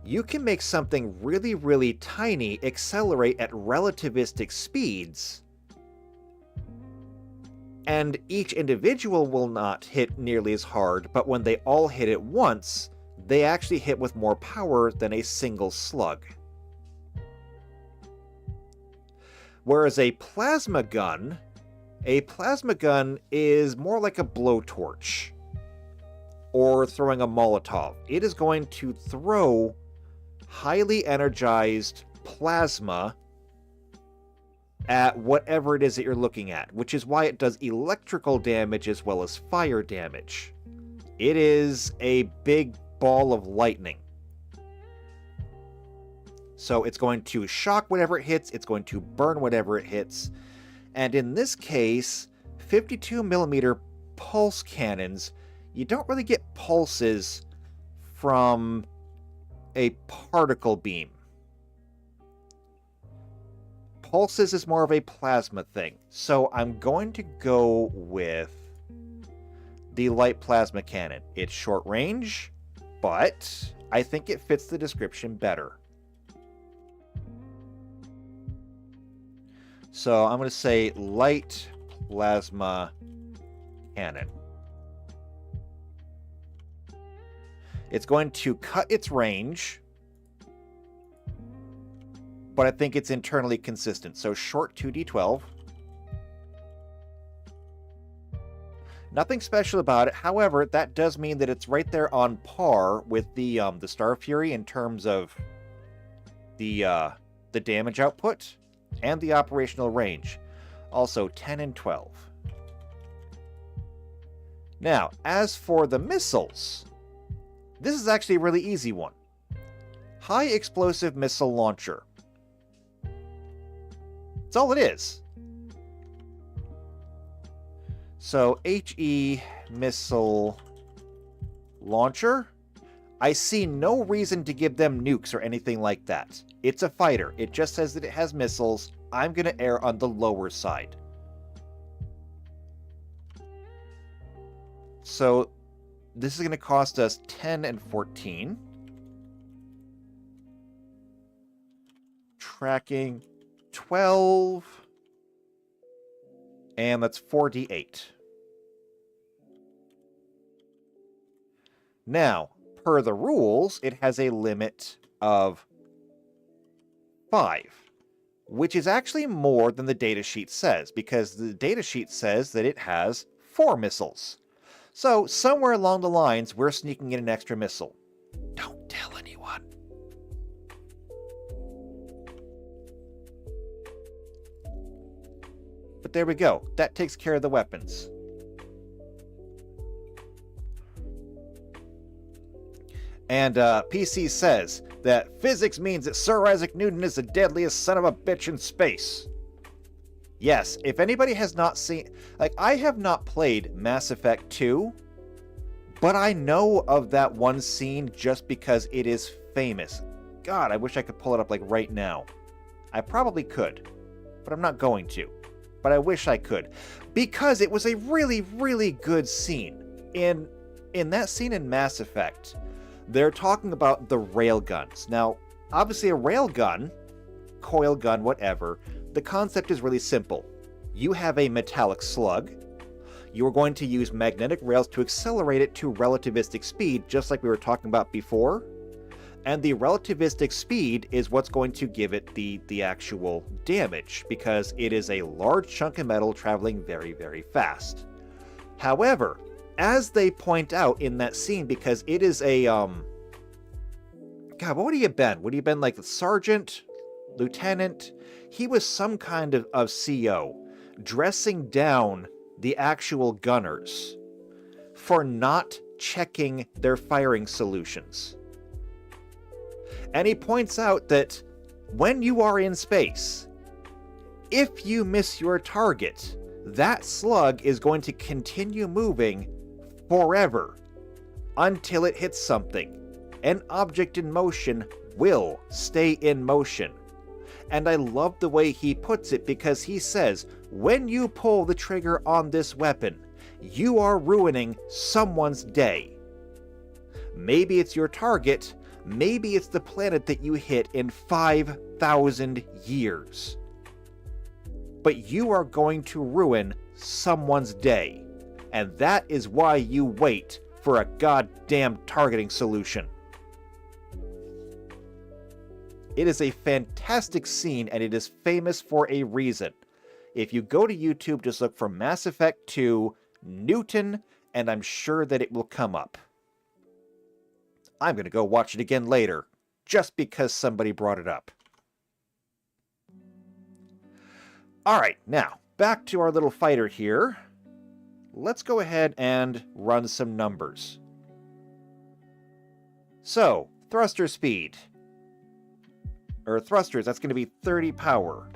you can make something really, really tiny accelerate at relativistic speeds, and each individual will not hit nearly as hard, but when they all hit at once, they actually hit with more power than a single slug. Whereas a plasma gun is more like a blowtorch or throwing a Molotov. It is going to throw highly energized plasma at whatever it is that you're looking at, which is why it does electrical damage as well as fire damage. It is a big ball of lightning. So it's going to shock whatever it hits, it's going to burn whatever it hits, and in this case, 52mm pulse cannons, you don't really get pulses from a particle beam. Pulses is more of a plasma thing, so I'm going to go with the light plasma cannon. It's short range, but I think it fits the description better. So I'm going to say light plasma cannon. It's going to cut its range, but I think it's internally consistent. So short 2d12. Nothing special about it. However, that does mean that it's right there on par with the Star Fury in terms of the damage output and the operational range. Also 10 and 12. Now, as for the missiles, this is actually a really easy one. High explosive missile launcher. That's all it is. So, HE missile launcher. I see no reason to give them nukes or anything like that. It's a fighter. It just says that it has missiles. I'm going to err on the lower side. So, this is going to cost us 10 and 14. Tracking 12. And that's 48. Now, per the rules, it has a limit of 5, which is actually more than the datasheet says, because the datasheet says that it has 4 missiles. So, somewhere along the lines, we're sneaking in an extra missile. Don't tell anyone. But there we go. That takes care of the weapons. And PC says that physics means that Sir Isaac Newton is the deadliest son of a bitch in space. Yes, if anybody has not seen... Like, I have not played Mass Effect 2, but I know of that one scene just because it is famous. God, I wish I could pull it up, like, right now. I probably could, but I'm not going to. But I wish I could, because it was a really, really good scene. In that scene in Mass Effect, they're talking about the railguns. Now, obviously a railgun, coil gun, whatever, the concept is really simple. You have a metallic slug. You are going to use magnetic rails to accelerate it to relativistic speed, just like we were talking about before. And the relativistic speed is what's going to give it the actual damage, because it is a large chunk of metal traveling very, very fast. However, as they point out in that scene, because it is a, God, what would he have been? Would he have been like the sergeant? Lieutenant? He was some kind of CO, dressing down the actual gunners for not checking their firing solutions. And he points out that when you are in space, if you miss your target, that slug is going to continue moving forever until it hits something. An object in motion will stay in motion. And I love the way he puts it, because he says, when you pull the trigger on this weapon, you are ruining someone's day. Maybe it's your target, maybe it's the planet that you hit in 5,000 years. But you are going to ruin someone's day. And that is why you wait for a goddamn targeting solution. It is a fantastic scene, and it is famous for a reason. If you go to YouTube, just look for Mass Effect 2 Newton, and I'm sure that it will come up. I'm going to go watch it again later, just because somebody brought it up. Alright, now, back to our little fighter here. Let's go ahead and run some numbers. So, thruster speed. Or thrusters, that's going to be 30 power.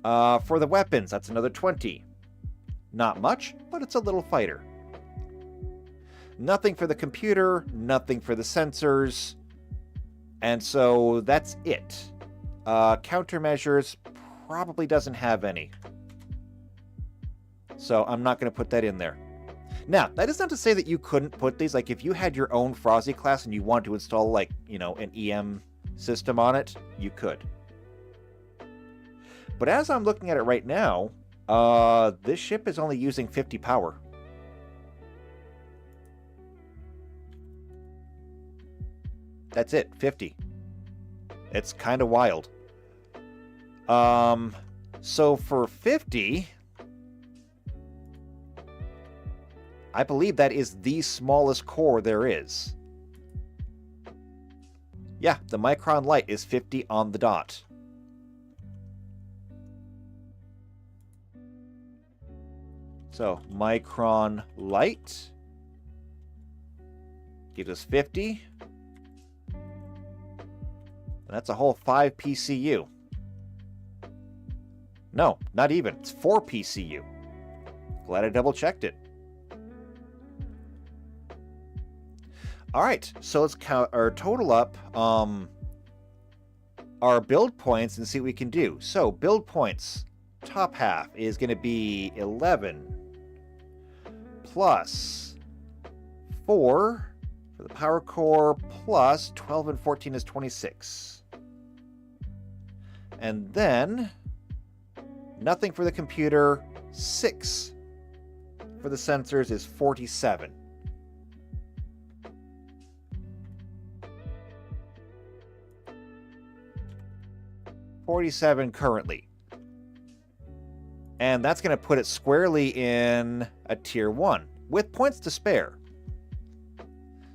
For the weapons, that's another 20. Not much, but it's a little fighter. Nothing for the computer, nothing for the sensors. And so that's it. Countermeasures probably doesn't have any. So I'm not going to put that in there. Now, that is not to say that you couldn't put these, like if you had your own Frosty class and you want to install, like, you know, an EM system on it, you could. But as I'm looking at it right now, this ship is only using 50 power. That's it, 50. It's kind of wild. So for 50... I believe that is the smallest core there is. Yeah, the Micron Light is 50 on the dot. So, Micron Light gives us 50. And that's a whole 5 PCU. No, not even. It's 4 PCU. Glad I double checked it. Alright, so let's count or total up our build points and see what we can do. So, build points, top half is going to be 11 plus 4 for the power core, plus 12 and 14 is 26. And then, nothing for the computer, 6 for the sensors is 47. 47 currently. And that's going to put it squarely in a tier 1 with points to spare.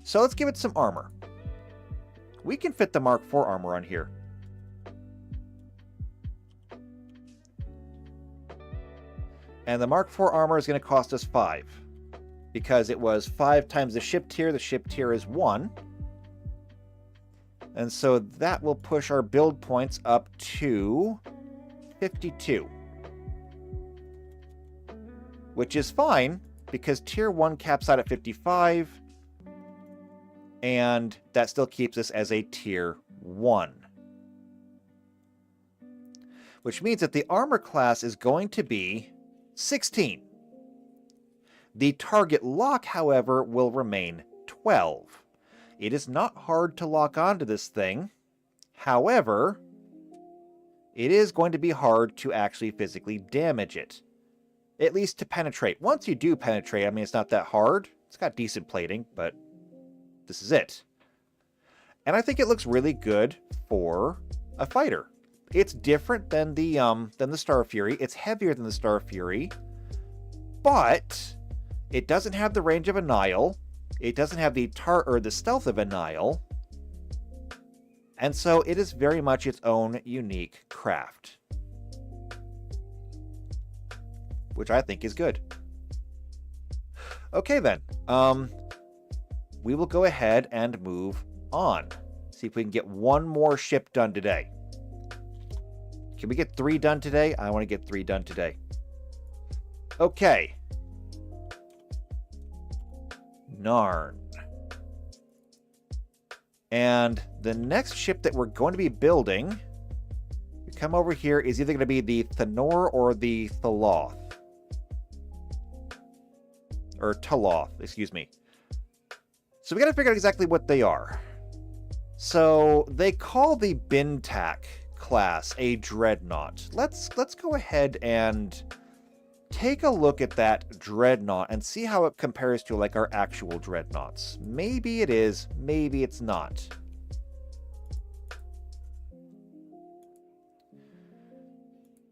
So let's give it some armor. We can fit the Mark IV armor on here. And the Mark IV armor is going to cost us 5. Because it was 5 times the ship tier. The ship tier is 1. And so that will push our build points up to 52. Which is fine, because tier 1 caps out at 55. And that still keeps us as a tier 1. Which means that the armor class is going to be 16. The target lock, however, will remain 12. It is not hard to lock onto this thing. However, it is going to be hard to actually physically damage it. At least to penetrate. Once you do penetrate, I mean, it's not that hard. It's got decent plating, but this is it. And I think it looks really good for a fighter. It's different than the Star Fury. It's heavier than the Star Fury, but it doesn't have the range of a Nile. It doesn't have the stealth of a Nile. And so it is very much its own unique craft. Which I think is good. Okay then. We will go ahead and move on. See if we can get one more ship done today. Can we get 3 done today? I want to get 3 done today. Okay. Narn. And the next ship that we're going to be building, you come over here, is either going to be the Thanor or the Thaloth. Or Taloth, excuse me. So we got to figure out exactly what they are. So they call the Bintak class a dreadnought. Let's go ahead and take a look at that dreadnought and see how it compares to like our actual dreadnoughts. Maybe it is, maybe it's not.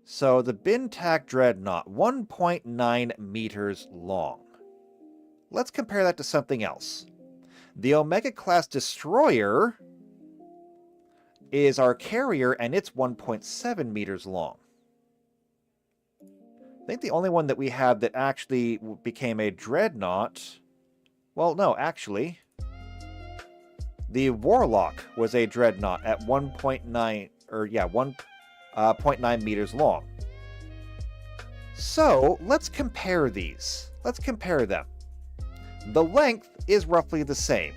So the Bintak dreadnought, 1.9 meters long. Let's compare that to something else. The Omega class destroyer is our carrier, and it's 1.7 meters long. I think the only one that we have that actually became a dreadnought... Well, no, actually. The Warlock was a dreadnought at 1.9 meters long. So, let's compare these. Let's compare them. The length is roughly the same.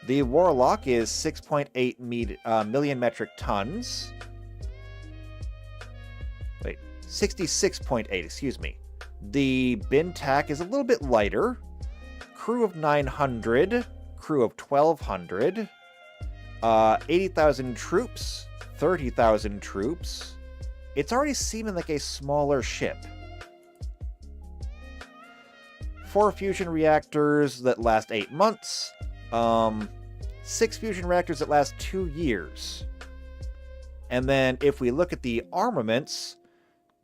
The Warlock is 6.8 million metric tons. Wait, 66.8, excuse me. The Bintak is a little bit lighter. Crew of 900, crew of 1,200, 80,000 troops, 30,000 troops. It's already seeming like a smaller ship. 4 fusion reactors that last 8 months. 6 fusion reactors that last 2 years. And then if we look at the armaments,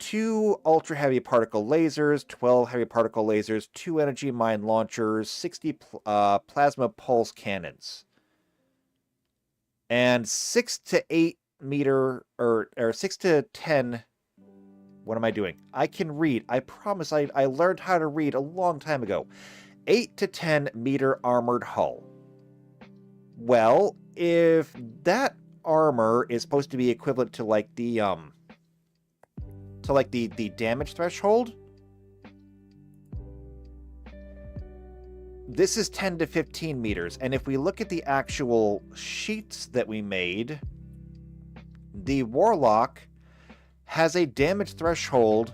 2 ultra heavy particle lasers, 12 heavy particle lasers, 2 energy mine launchers, 60 plasma pulse cannons. And 6 to 8 meter, or 6 to 10... What am I doing? I can read. I promise I learned how to read a long time ago. 8 to 10 meter armored hull. Well, if that armor is supposed to be equivalent to like the damage threshold, this is 10 to 15 meters. And if we look at the actual sheets that we made, the Warlock has a damage threshold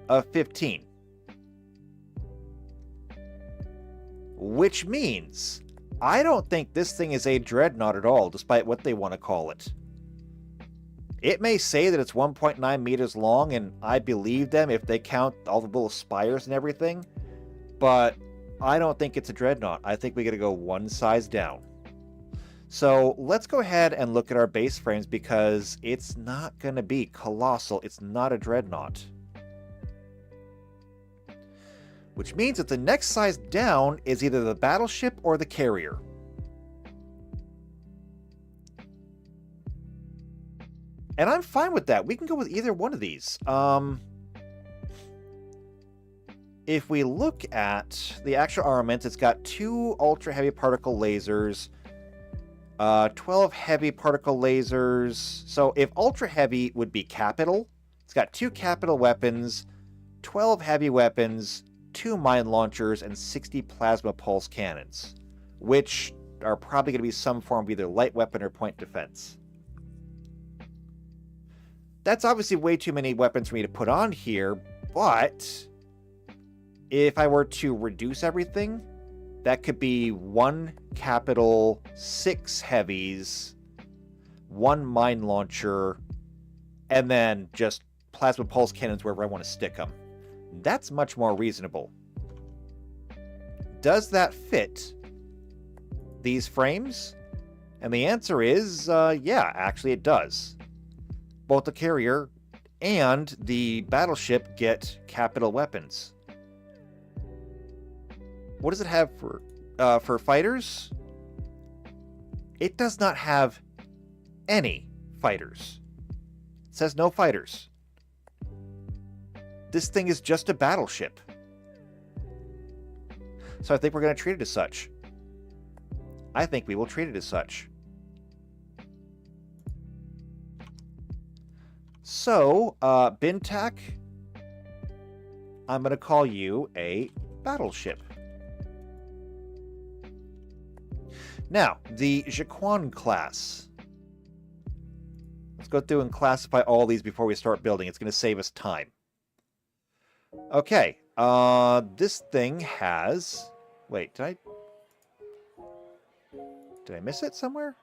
of 15. Which means I don't think this thing is a dreadnought at all, despite what they want to call it. It may say that it's 1.9 meters long, and I believe them if they count all the little spires and everything, but I don't think it's a dreadnought. I think we gotta go one size down. So let's go ahead and look at our base frames because it's not going to be colossal. It's not a dreadnought. Which means that the next size down is either the battleship or the carrier. And I'm fine with that. We can go with either one of these. If we look at the actual armament, it's got 2 ultra heavy particle lasers, 12 heavy particle lasers. So if ultra heavy would be capital, it's got 2 capital weapons, 12 heavy weapons, 2 mine launchers, and 60 plasma pulse cannons, which are probably going to be some form of either light weapon or point defense. That's obviously way too many weapons for me to put on here, but if I were to reduce everything, that could be 1 capital, 6 heavies, 1 mine launcher, and then just plasma pulse cannons wherever I want to stick them. That's much more reasonable. Does that fit these frames? And the answer is, yeah, actually it does. Both the carrier and the battleship get capital weapons. What does it have for fighters? It does not have any fighters. It says no fighters. This thing is just a battleship. So I think we're going to treat it as such. I think we will treat it as such. So, Bintak, I'm going to call you a battleship. Now, the Jiquan class. Let's go through and classify all these before we start building. It's going to save us time. Okay, this thing has... Wait, did I miss it somewhere?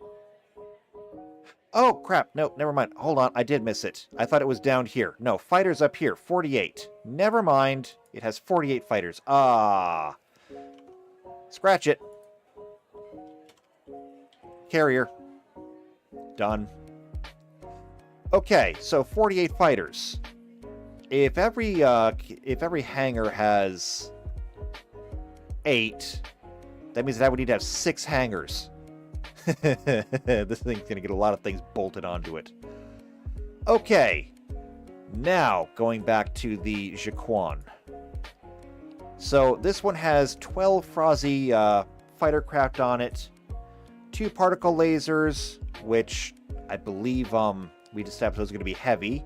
Oh, crap. No, never mind. Hold on. I did miss it. I thought it was down here. No, fighters up here. 48. Never mind. It has 48 fighters. Ah. Scratch it. Carrier. Done. Okay, so 48 fighters. If every hangar has 8, that means that I would need to have 6 hangars. This thing's going to get a lot of things bolted onto it. Okay. Now, going back to the Jiquan. So, this one has 12 Frozzy fighter craft on it. 2 particle lasers, which I believe we just established those are going to be heavy.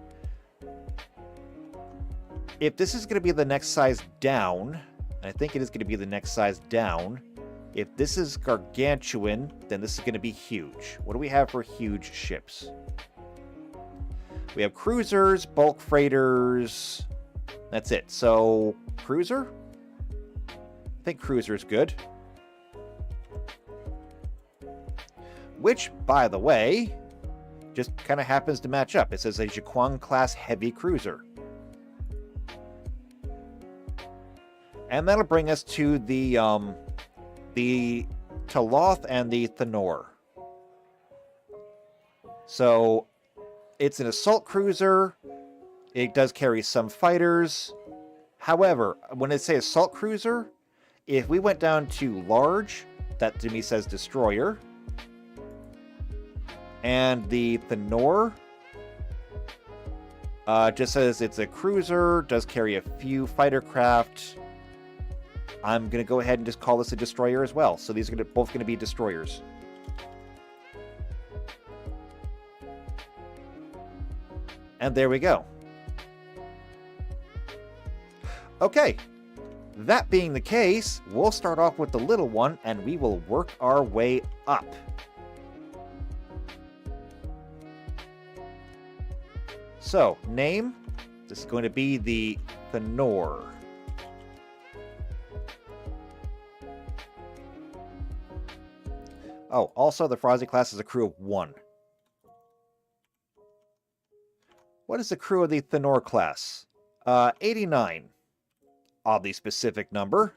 If this is going to be the next size down, and I think it is going to be the next size down, if this is gargantuan, then this is going to be huge. What do we have for huge ships? We have cruisers, bulk freighters. That's it. So, cruiser? I think cruiser is good. Which, by the way, just kind of happens to match up. It says a Jiquan class heavy cruiser. And that'll bring us to the Taloth and the Thanor. So, it's an assault cruiser. It does carry some fighters. However, when it says assault cruiser, if we went down to large, that to me says destroyer. And the Thanor just says it's a cruiser, does carry a few fighter craft. I'm going to go ahead and just call this a destroyer as well. So these are both going to be destroyers. And there we go. Okay. That being the case, we'll start off with the little one and we will work our way up. So, name. This is going to be the Thanor. Oh, also the Frozzy class is a crew of 1. What is the crew of the Thanor class? 89. Oddly specific number.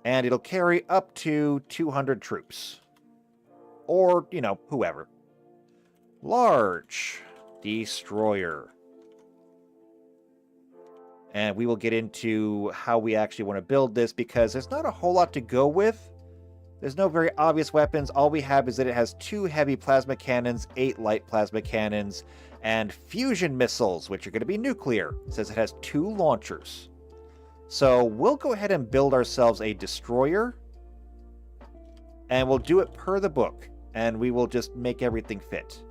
And it'll carry up to 200 troops. Or, you know, whoever. Large destroyer. And we will get into how we actually want to build this, because there's not a whole lot to go with. There's no very obvious weapons. All we have is that it has 2 heavy plasma cannons, 8 light plasma cannons, and fusion missiles, which are going to be nuclear. It says it has 2 launchers. So we'll go ahead and build ourselves a destroyer, and we'll do it per the book, and we will just make everything fit.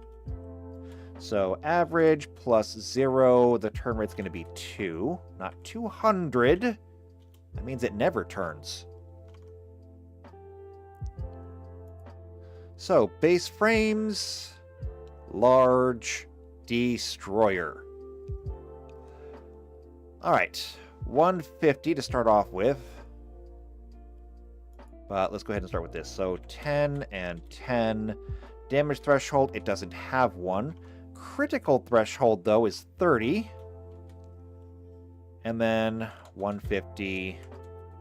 So average plus 0, the turn rate's going to be 2, not 200. That means it never turns. So base frames, large destroyer. All right, 150 to start off with. But let's go ahead and start with this. So 10 and 10. Damage threshold, it doesn't have one. Critical threshold, though, is 30. And then 150,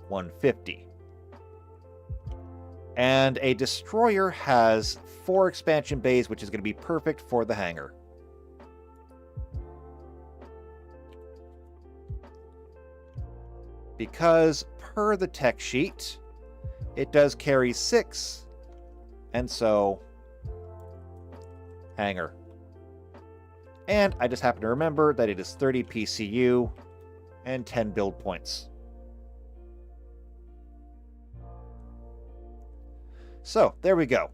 150. And a destroyer has 4 expansion bays, which is going to be perfect for the hangar. Because per the tech sheet, it does carry 6, and so hangar. And I just happen to remember that it is 30 PCU and 10 build points. So, there we go.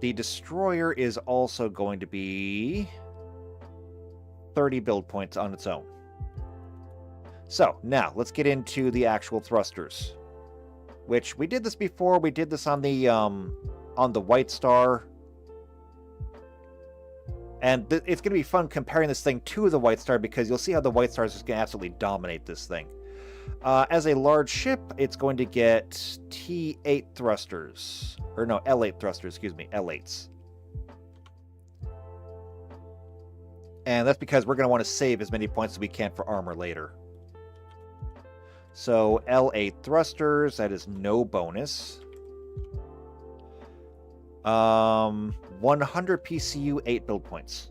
The destroyer is also going to be 30 build points on its own. So, now, let's get into the actual thrusters. Which, we did this before. We did this on the White Star. And it's going to be fun comparing this thing to the White Star, because you'll see how the White Star is just going to absolutely dominate this thing. As a large ship, it's going to get T8 thrusters. Or no, L8 thrusters, excuse me, L8s. And that's because we're going to want to save as many points as we can for armor later. So L8 thrusters, that is no bonus. 100 PCU, 8 build points.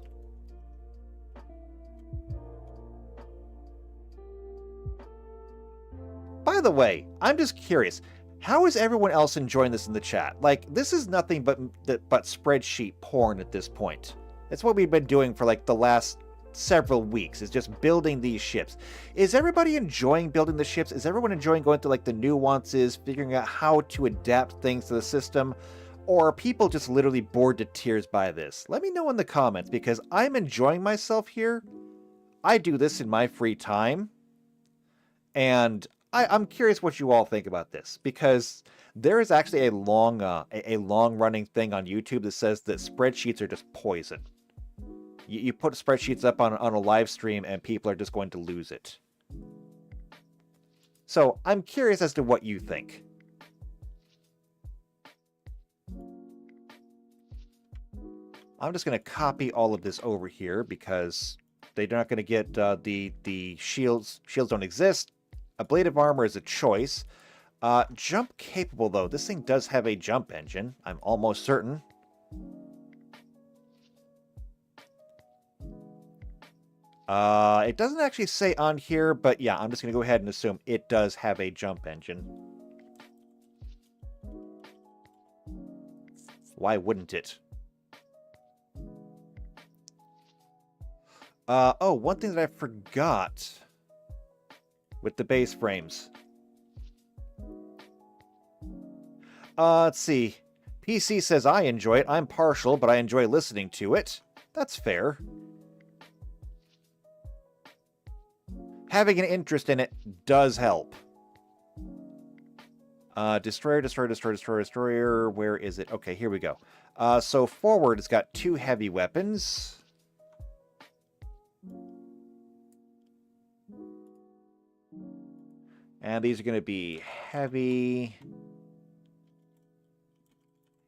By the way, I'm just curious, how is everyone else enjoying this in the chat? Like, this is nothing but spreadsheet porn at this point. That's what we've been doing for like the last several weeks, is just building these ships. Is everybody enjoying building the ships? Is everyone enjoying going through like the nuances, figuring out how to adapt things to the system? Or are people just literally bored to tears by this? Let me know in the comments, because I'm enjoying myself here. I do this in my free time. And I'm curious what you all think about this, because there is actually a long-running thing on YouTube that says that spreadsheets are just poison. You put spreadsheets up on a live stream and people are just going to lose it. So I'm curious as to what you think. I'm just going to copy all of this over here, because they're not going to get the shields. Shields don't exist. Ablative armor is a choice. Jump capable, though. This thing does have a jump engine, I'm almost certain. It doesn't actually say on here, but yeah, I'm just going to go ahead and assume it does have a jump engine. Why wouldn't it? Oh, one thing that I forgot with the base frames. Let's see. PC says I enjoy it. I'm partial, but I enjoy listening to it. That's fair. Having an interest in it does help. Destroyer, destroyer, destroyer, destroyer, destroyer. Where is it? Okay, here we go. So forward, it's got 2 heavy weapons. And these are going to be heavy,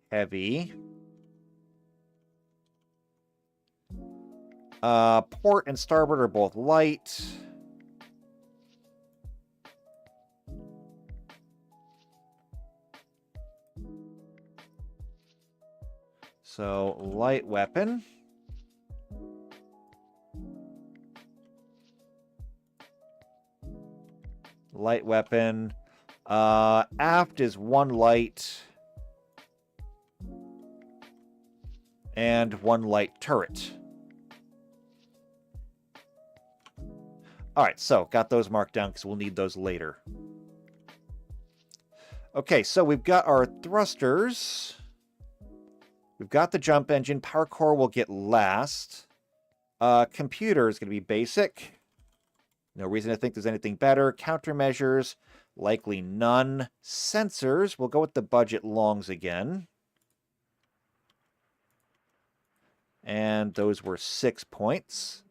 heavy. Port and starboard are both light. So, light weapon. Light weapon. Aft is 1 light. And 1 light turret. Alright, so got those marked down because we'll need those later. Okay, so we've got our thrusters. We've got the jump engine. Power core will get last. Computer is going to be basic. No reason to think there's anything better. Countermeasures, likely none. Sensors, we'll go with the budget longs again. And those were 6 points.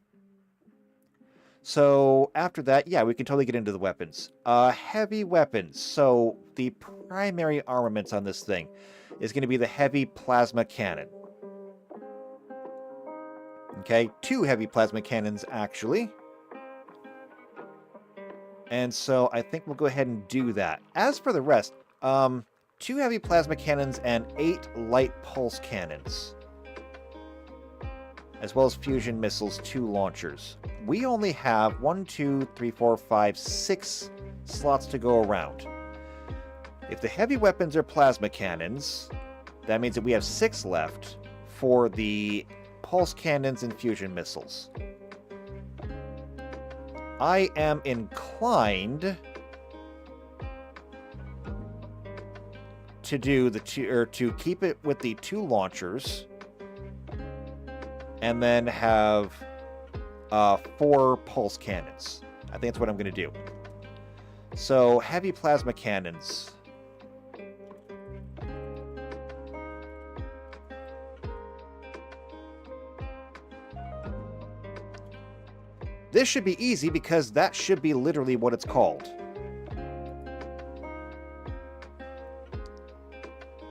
So after that, yeah, we can totally get into the weapons. Heavy weapons. So the primary armaments on this thing is going to be the heavy plasma cannon. Okay, 2 heavy plasma cannons, actually. And so I think we'll go ahead and do that. As for the rest, 2 heavy plasma cannons and 8 light pulse cannons. As well as fusion missiles, 2 launchers. We only have 1, 2, 3, 4, 5, 6 slots to go around. If the heavy weapons are plasma cannons, that means that we have 6 left for the pulse cannons and fusion missiles. I am inclined to do the to keep it with the 2 launchers. And then have 4 pulse cannons. I think that's what I'm going to do. So, heavy plasma cannons. This should be easy because that should be literally what it's called.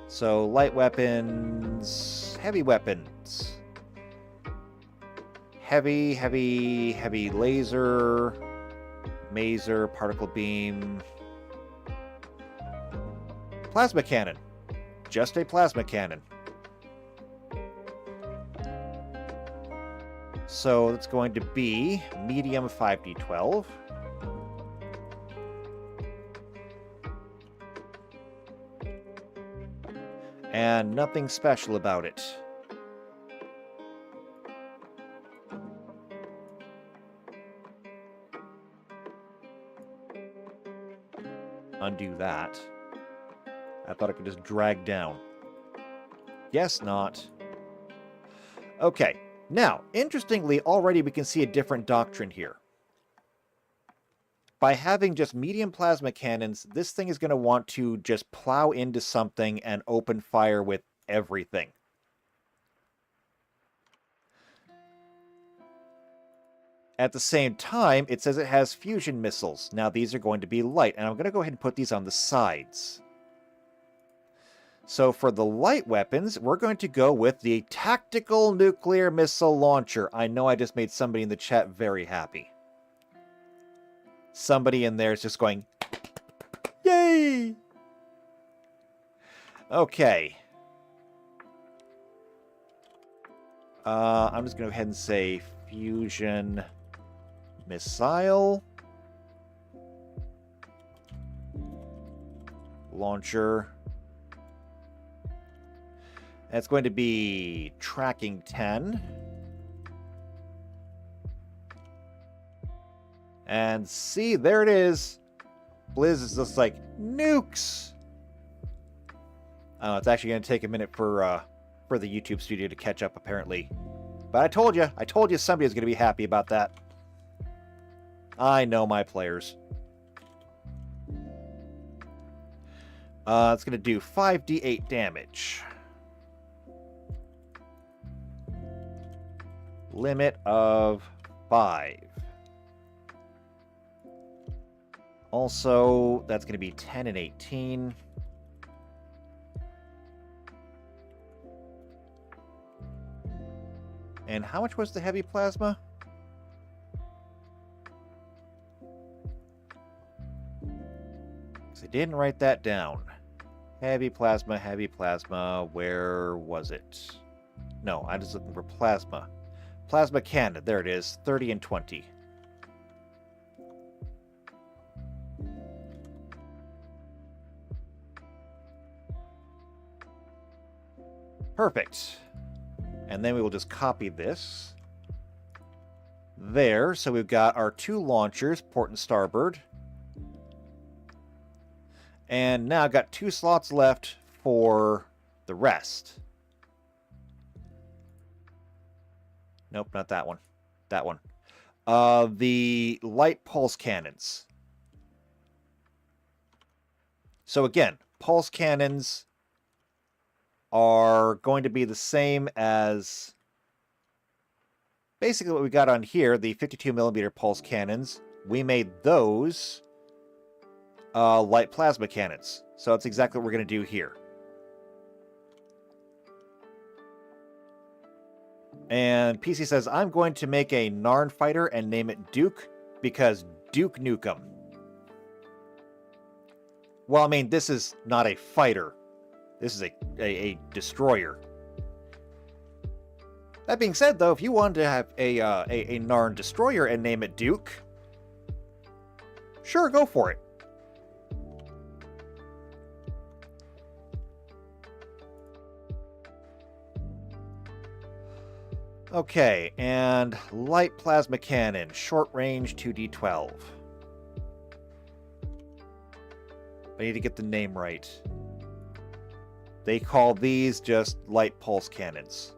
So, light weapons, heavy weapons. Heavy laser, maser, particle beam, plasma cannon. Just a plasma cannon. So it's going to be medium 5d12. And nothing special about it. Undo that. I thought I could just drag down. Guess not. Okay. Now, interestingly, already we can see a different doctrine here. By having just medium plasma cannons, this thing is going to want to just plow into something and open fire with everything. At the same time, it says it has fusion missiles. Now, these are going to be light, and I'm going to go ahead and put these on the sides. So for the light weapons, we're going to go with the Tactical Nuclear Missile Launcher. I know I just made somebody in the chat very happy. Somebody in there is just going, yay! Okay. I'm just going to go ahead and say fusion missile launcher. That's going to be tracking 10. And see, there it is. Blizz is just like, nukes! It's actually going to take a minute for the YouTube studio to catch up, apparently. But I told you somebody's going to be happy about that. I know my players. It's going to do 5d8 damage. Limit of 5. Also, that's going to be 10 and 18. And how much was the heavy plasma? Because I didn't write that down. Heavy plasma, where was it? No, I'm just looking for plasma. Plasma cannon. There it is. 30 and 20. Perfect. And then we will just copy this. There. So we've got our 2 launchers, port and starboard. And now I've got 2 slots left for the rest. Nope, not that one. That one. The light pulse cannons. So again, pulse cannons are going to be the same as basically what we got on here, the 52mm pulse cannons. We made those light plasma cannons. So that's exactly what we're going to do here. And PC says, I'm going to make a Narn fighter and name it Duke because Duke Nukem. Well, I mean, this is not a fighter. This is a destroyer. That being said, though, if you wanted to have a Narn destroyer and name it Duke, sure, go for it. Okay, and light plasma cannon, short range 2d12. I need to get the name right. They call these just light pulse cannons.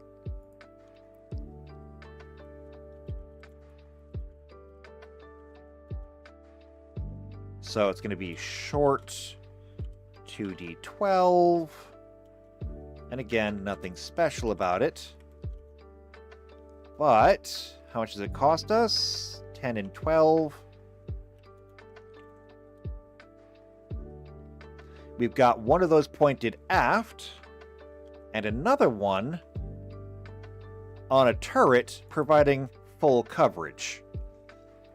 So it's going to be short 2d12. And again, nothing special about it. But how much does it cost us? 10 and 12. We've got one of those pointed aft, and another one on a turret providing full coverage,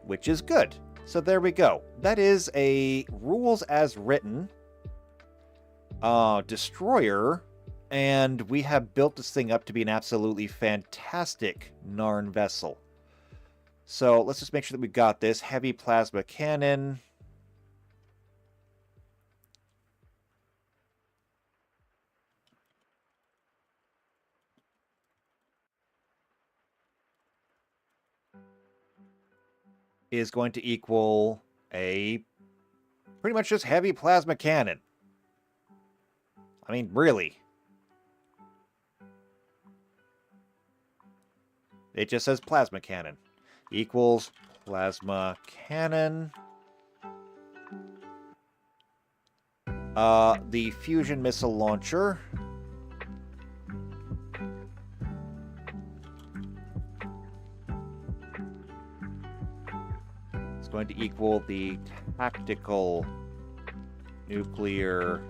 which is good. So there we go. That is a rules as written destroyer. And we have built this thing up to be an absolutely fantastic Narn vessel. So let's just make sure that we got this. Heavy plasma cannon. Is going to equal a pretty much just heavy plasma cannon. I mean, really. It just says plasma cannon. Equals plasma cannon. The fusion missile launcher. It's going to equal the tactical nuclear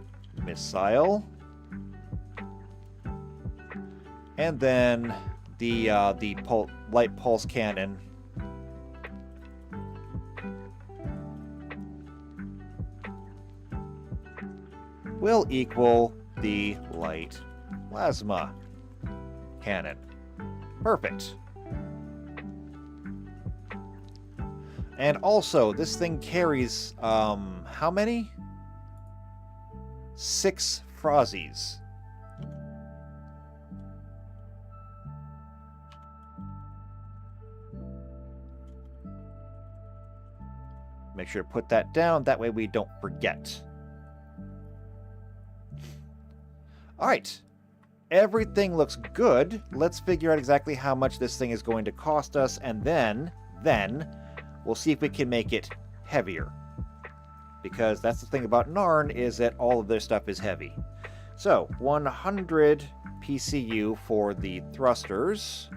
missile. And then the light pulse cannon will equal the light plasma cannon. Perfect. And also, this thing carries, how many? 6 Frozzies. Make sure to put that down, that way we don't forget. Alright, everything looks good. Let's figure out exactly how much this thing is going to cost us, and then we'll see if we can make it heavier. Because that's the thing about Narn, is that all of their stuff is heavy. So, 100 PCU for the thrusters.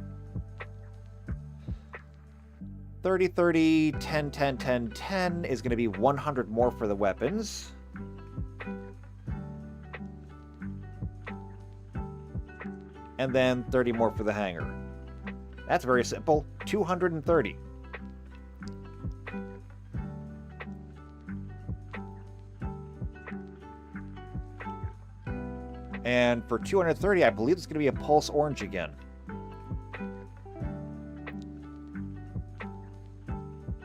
30, 30, 10, 10, 10, 10 is going to be 100 more for the weapons. And then 30 more for the hangar. That's very simple. 230. And for 230, I believe it's going to be a pulse orange again.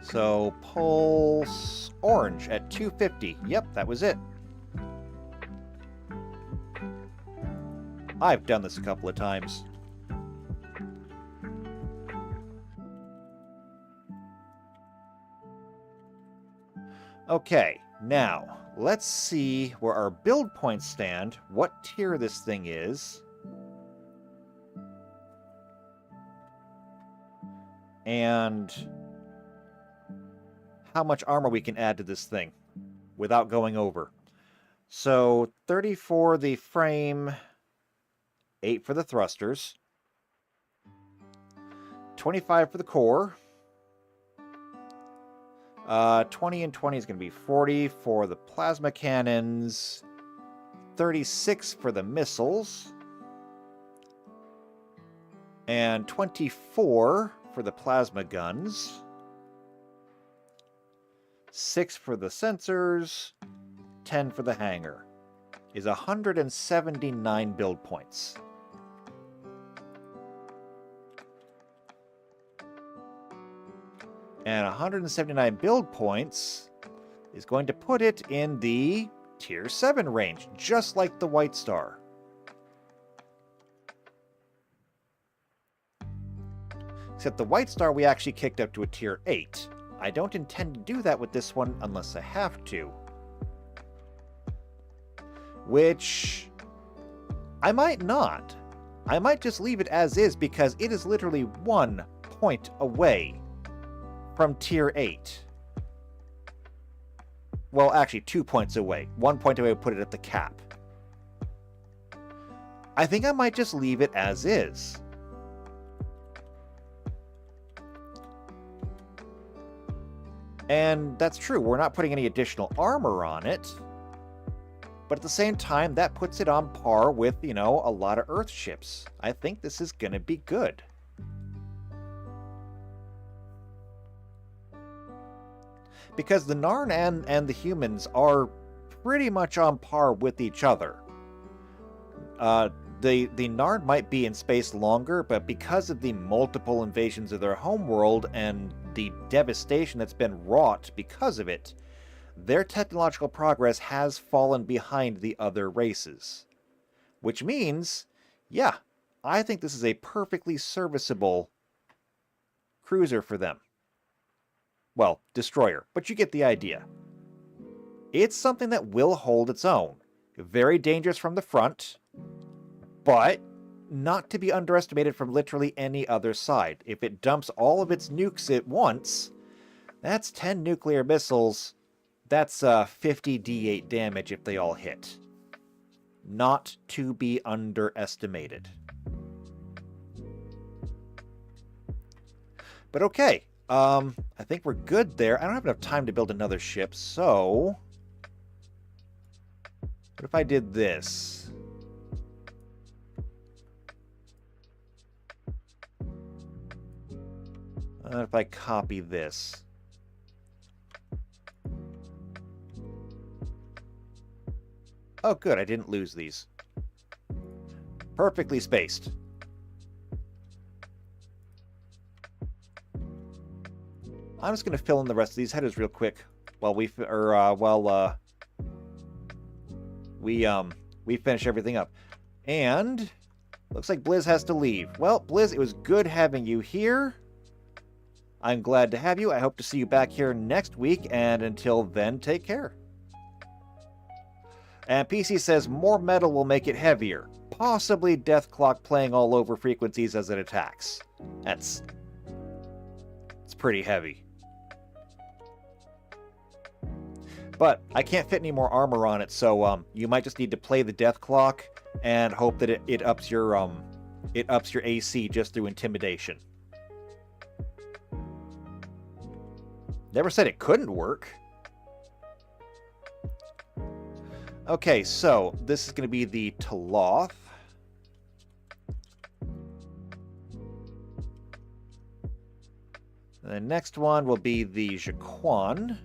So, pulse orange at 250. Yep, that was it. I've done this a couple of times. Okay, now, let's see where our build points stand, what tier this thing is, and how much armor we can add to this thing without going over. So 30 for the frame, 8 for the thrusters, 25 for the core, 20 and 20 is going to be 40 for the plasma cannons, 36 for the missiles, and 24 for the plasma guns, 6 for the sensors, 10 for the hangar, is 179 build points. And 179 build points is going to put it in the Tier 7 range, just like the White Star. Except the White Star we actually kicked up to a Tier 8. I don't intend to do that with this one unless I have to. Which I might not. I might just leave it as is because it is literally 1 point away from Tier 8. Well, actually 2 points away. 1 point away would put it at the cap. I think I might just leave it as is. And that's true, we're not putting any additional armor on it. But at the same time, that puts it on par with, you know, a lot of Earth ships. I think this is going to be good. Because the Narn and the humans are pretty much on par with each other. The Narn might be in space longer, but because of the multiple invasions of their homeworld and the devastation that's been wrought because of it, their technological progress has fallen behind the other races. Which means, yeah, I think this is a perfectly serviceable cruiser for them. Well, destroyer, but you get the idea. It's something that will hold its own. Very dangerous from the front, but not to be underestimated from literally any other side. If it dumps all of its nukes at once, that's 10 nuclear missiles. That's 50 D8 damage if they all hit. Not to be underestimated. But okay, I think we're good there. I don't have enough time to build another ship, so what if I did this? If I copy this. Oh, good, I didn't lose these. Perfectly spaced. I'm just going to fill in the rest of these headers real quick while we finish everything up. And looks like Blizz has to leave. Well, Blizz, it was good having you here. I'm glad to have you. I hope to see you back here next week, and until then, take care. And PC says more metal will make it heavier. Possibly Death Clock playing all over frequencies as it attacks. It's pretty heavy. But I can't fit any more armor on it, so you might just need to play the Death Clock and hope that it ups your AC just through intimidation. Never said it couldn't work. Okay, so this is going to be the Taloth. The next one will be the Jaquan.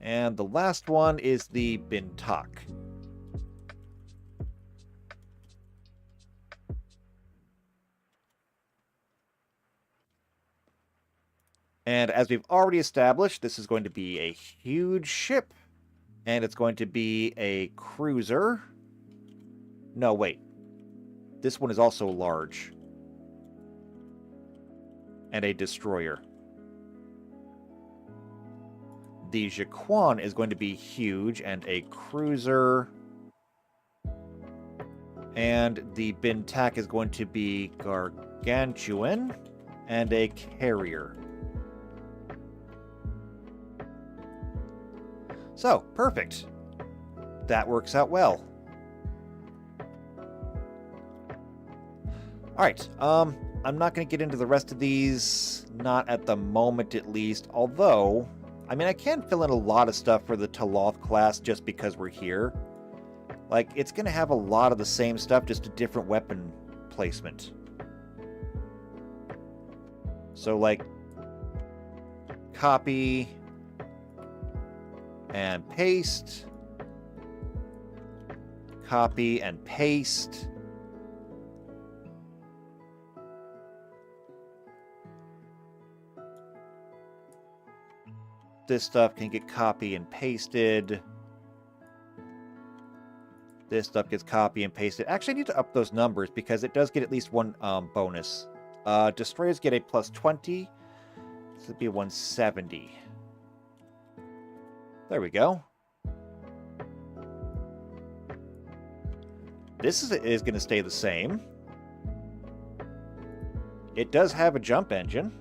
And the last one is the Bintak. And as we've already established, this is going to be a huge ship. And it's going to be a cruiser. No, wait. This one is also large. And a destroyer. The Jaquan is going to be huge and a cruiser. And the Bintak is going to be gargantuan and a carrier. So, perfect. That works out well. Alright, I'm not going to get into the rest of these, not at the moment at least, although, I mean, I can fill in a lot of stuff for the Taloth class just because we're here. Like, it's going to have a lot of the same stuff, just a different weapon placement. So, like, copy and paste, copy and paste. This stuff can get copy and pasted. This stuff gets copy and pasted. Actually, I need to up those numbers because it does get at least one bonus. Destroyers get a plus 20. This would be 170. There we go. This is going to stay the same. It does have a jump engine.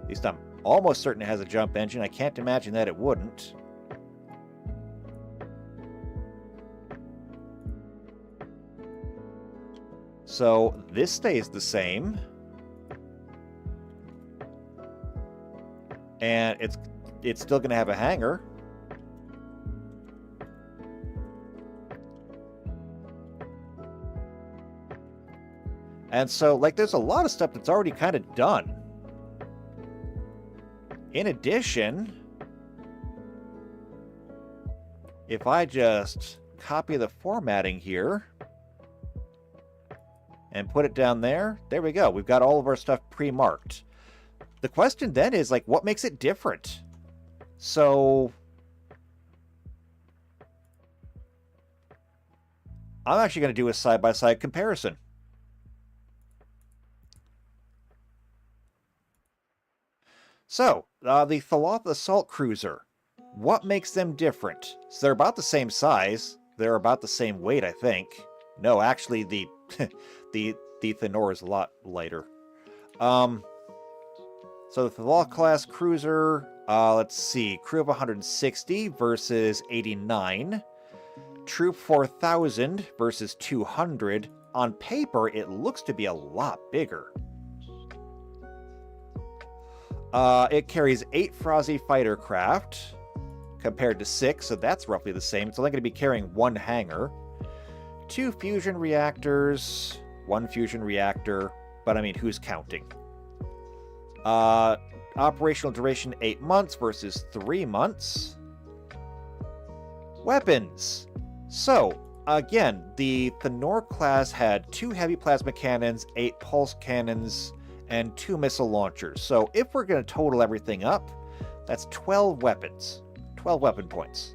At least I'm almost certain it has a jump engine. I can't imagine that it wouldn't. So this stays the same. And it's still going to have a hangar. And so, like, there's a lot of stuff that's already kind of done. In addition, if I just copy the formatting here and put it down there, there we go. We've got all of our stuff pre-marked. The question then is, like, what makes it different? So, I'm actually going to do a side-by-side comparison. So, the Taloth Assault Cruiser. What makes them different? So they're about the same size. They're about the same weight, I think. No, actually, the Thanor is a lot lighter. So the Taloth class cruiser, let's see, crew of 160 versus 89. Troop 4,000 versus 200. On paper, it looks to be a lot bigger. It carries 8 Frozzy fighter craft compared to 6, so that's roughly the same. It's only going to be carrying 1 hangar. 2 fusion reactors, 1 fusion reactor, but I mean, who's counting? Operational duration 8 months versus 3 months. Weapons. So, again, the Thanor class had 2 heavy plasma cannons, 8 pulse cannons, and 2 missile launchers. So if we're going to total everything up, that's 12 weapons. 12 weapon points.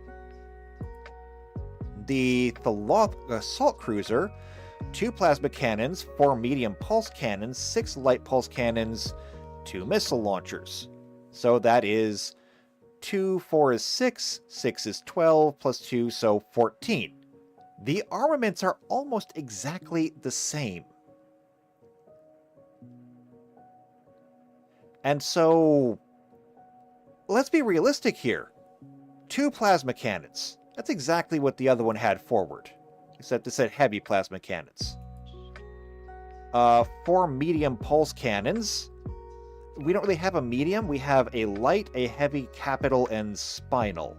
The Taloth Assault Cruiser, 2 plasma cannons, 4 medium pulse cannons, 6 light pulse cannons, 2 missile launchers. So that is 2, 4 is 6, 6 is 12, plus 2, so 14. The armaments are almost exactly the same. And so, let's be realistic here. 2 plasma cannons. That's exactly what the other one had forward. Except it said heavy plasma cannons. 4 medium pulse cannons. We don't really have a medium. We have a light, a heavy, capital, and spinal.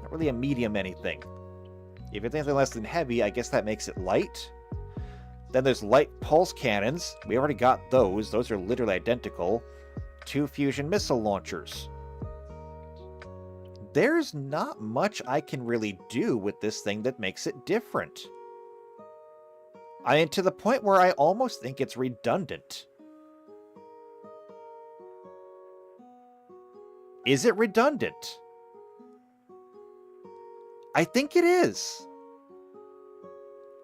Not really a medium anything. If it's anything less than heavy, I guess that makes it light. Then there's light pulse cannons. We already got those. Those are literally identical. 2 fusion missile launchers. There's not much I can really do with this thing that makes it different. I mean, to the point where I almost think it's redundant. Is it redundant? I think it is.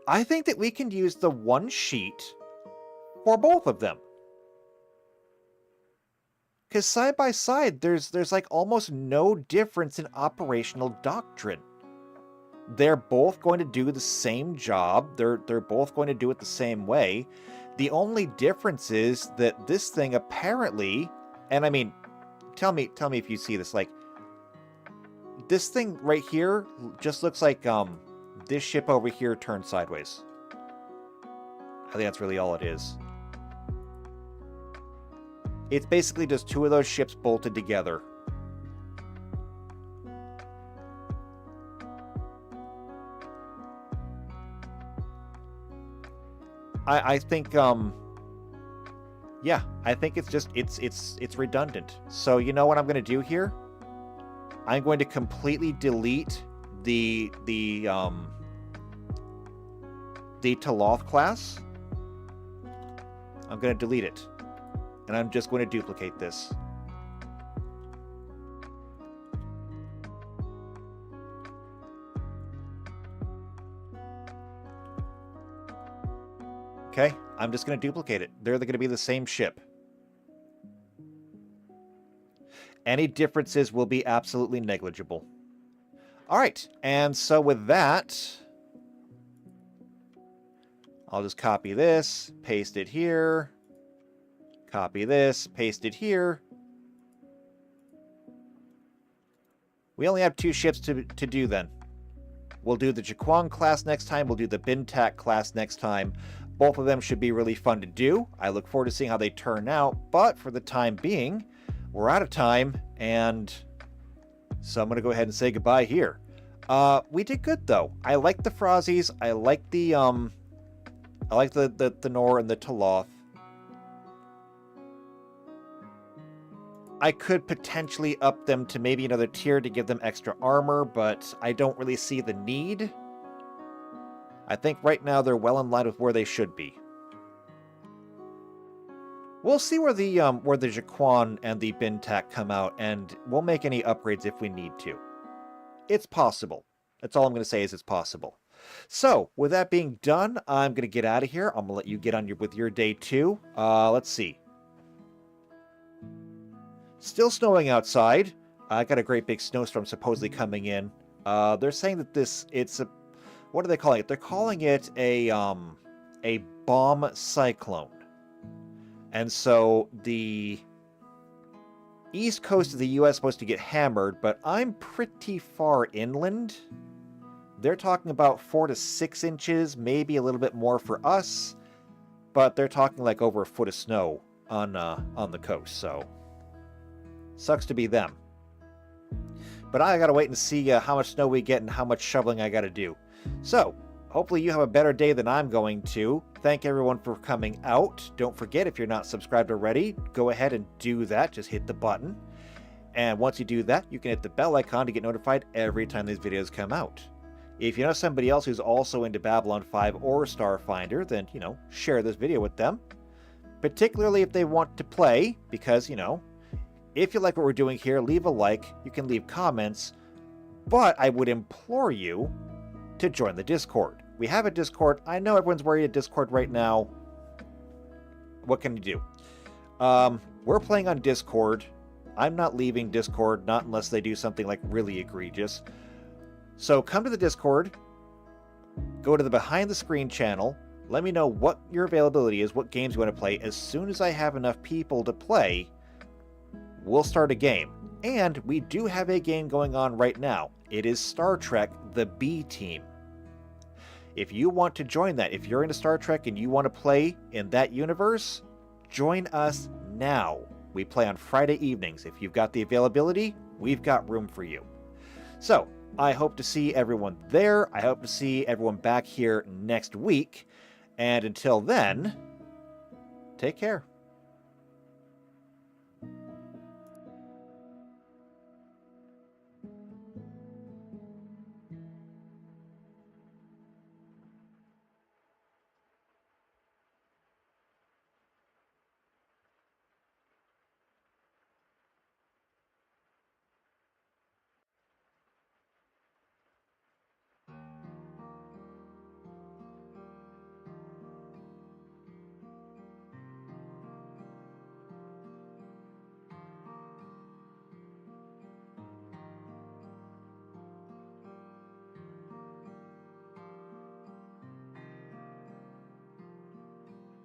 I think that we can use the one sheet for both of them. Because side by side, there's like almost no difference in operational doctrine. They're both going to do the same job. They're both going to do it the same way. The only difference is that this thing apparently, and I mean, tell me if you see this, like, this thing right here just looks like this ship over here turned sideways. I think that's really all it is. It's basically just two of those ships bolted together. I think yeah, I think it's just it's redundant. So you know what I'm going to do here? I'm going to completely delete the Taloth class. I'm going to delete it. And I'm just going to duplicate this. Okay, I'm just going to duplicate it. They're going to be the same ship. Any differences will be absolutely negligible. All right, and so with that, I'll just copy this, paste it here, copy this, paste it here. We only have two ships to do then. We'll do the Jaquan class next time, we'll do the Bintak class next time. Both of them should be really fun to do. I look forward to seeing how they turn out, but for the time being, we're out of time, and so I'm going to go ahead and say goodbye here. We did good, though. I like the Frozzies. I like the Nor and the Taloth. I could potentially up them to maybe another tier to give them extra armor, but I don't really see the need. I think right now they're well in line with where they should be. We'll see where the Jaquan and the Bintak come out, and we'll make any upgrades if we need to. It's possible. That's all I'm going to say is it's possible. So, with that being done, I'm going to get out of here. I'm going to let you get on with your day too. Let's see. Still snowing outside. I got a great big snowstorm supposedly coming in. They're saying that it's a, what are they calling it? They're calling it a bomb cyclone. And so the east coast of the U.S. is supposed to get hammered, but I'm pretty far inland. They're talking about 4 to 6 inches, maybe a little bit more for us, but they're talking like over a foot of snow on the coast, so sucks to be them. But I gotta wait and see how much snow we get and how much shoveling I gotta do. So, hopefully you have a better day than I'm going to. Thank everyone for coming out. Don't forget, if you're not subscribed already, go ahead and do that. Just hit the button. And once you do that, you can hit the bell icon to get notified every time these videos come out. If you know somebody else who's also into Babylon 5 or Starfinder, then, share this video with them. Particularly if they want to play, because, if you like what we're doing here, leave a like. You can leave comments. But I would implore you to join the Discord. We have a Discord. I know everyone's worried at Discord right now. What can you do? We're playing on Discord. I'm not leaving Discord, not unless they do something like really egregious. So come to the Discord. Go to the Behind the Screen channel. Let me know what your availability is, what games you want to play. As soon as I have enough people to play, we'll start a game. And we do have a game going on right now. It is Star Trek: The B Team. If you want to join that, if you're into Star Trek and you want to play in that universe, join us now. We play on Friday evenings. If you've got the availability, we've got room for you. So, I hope to see everyone there. I hope to see everyone back here next week. And until then, take care.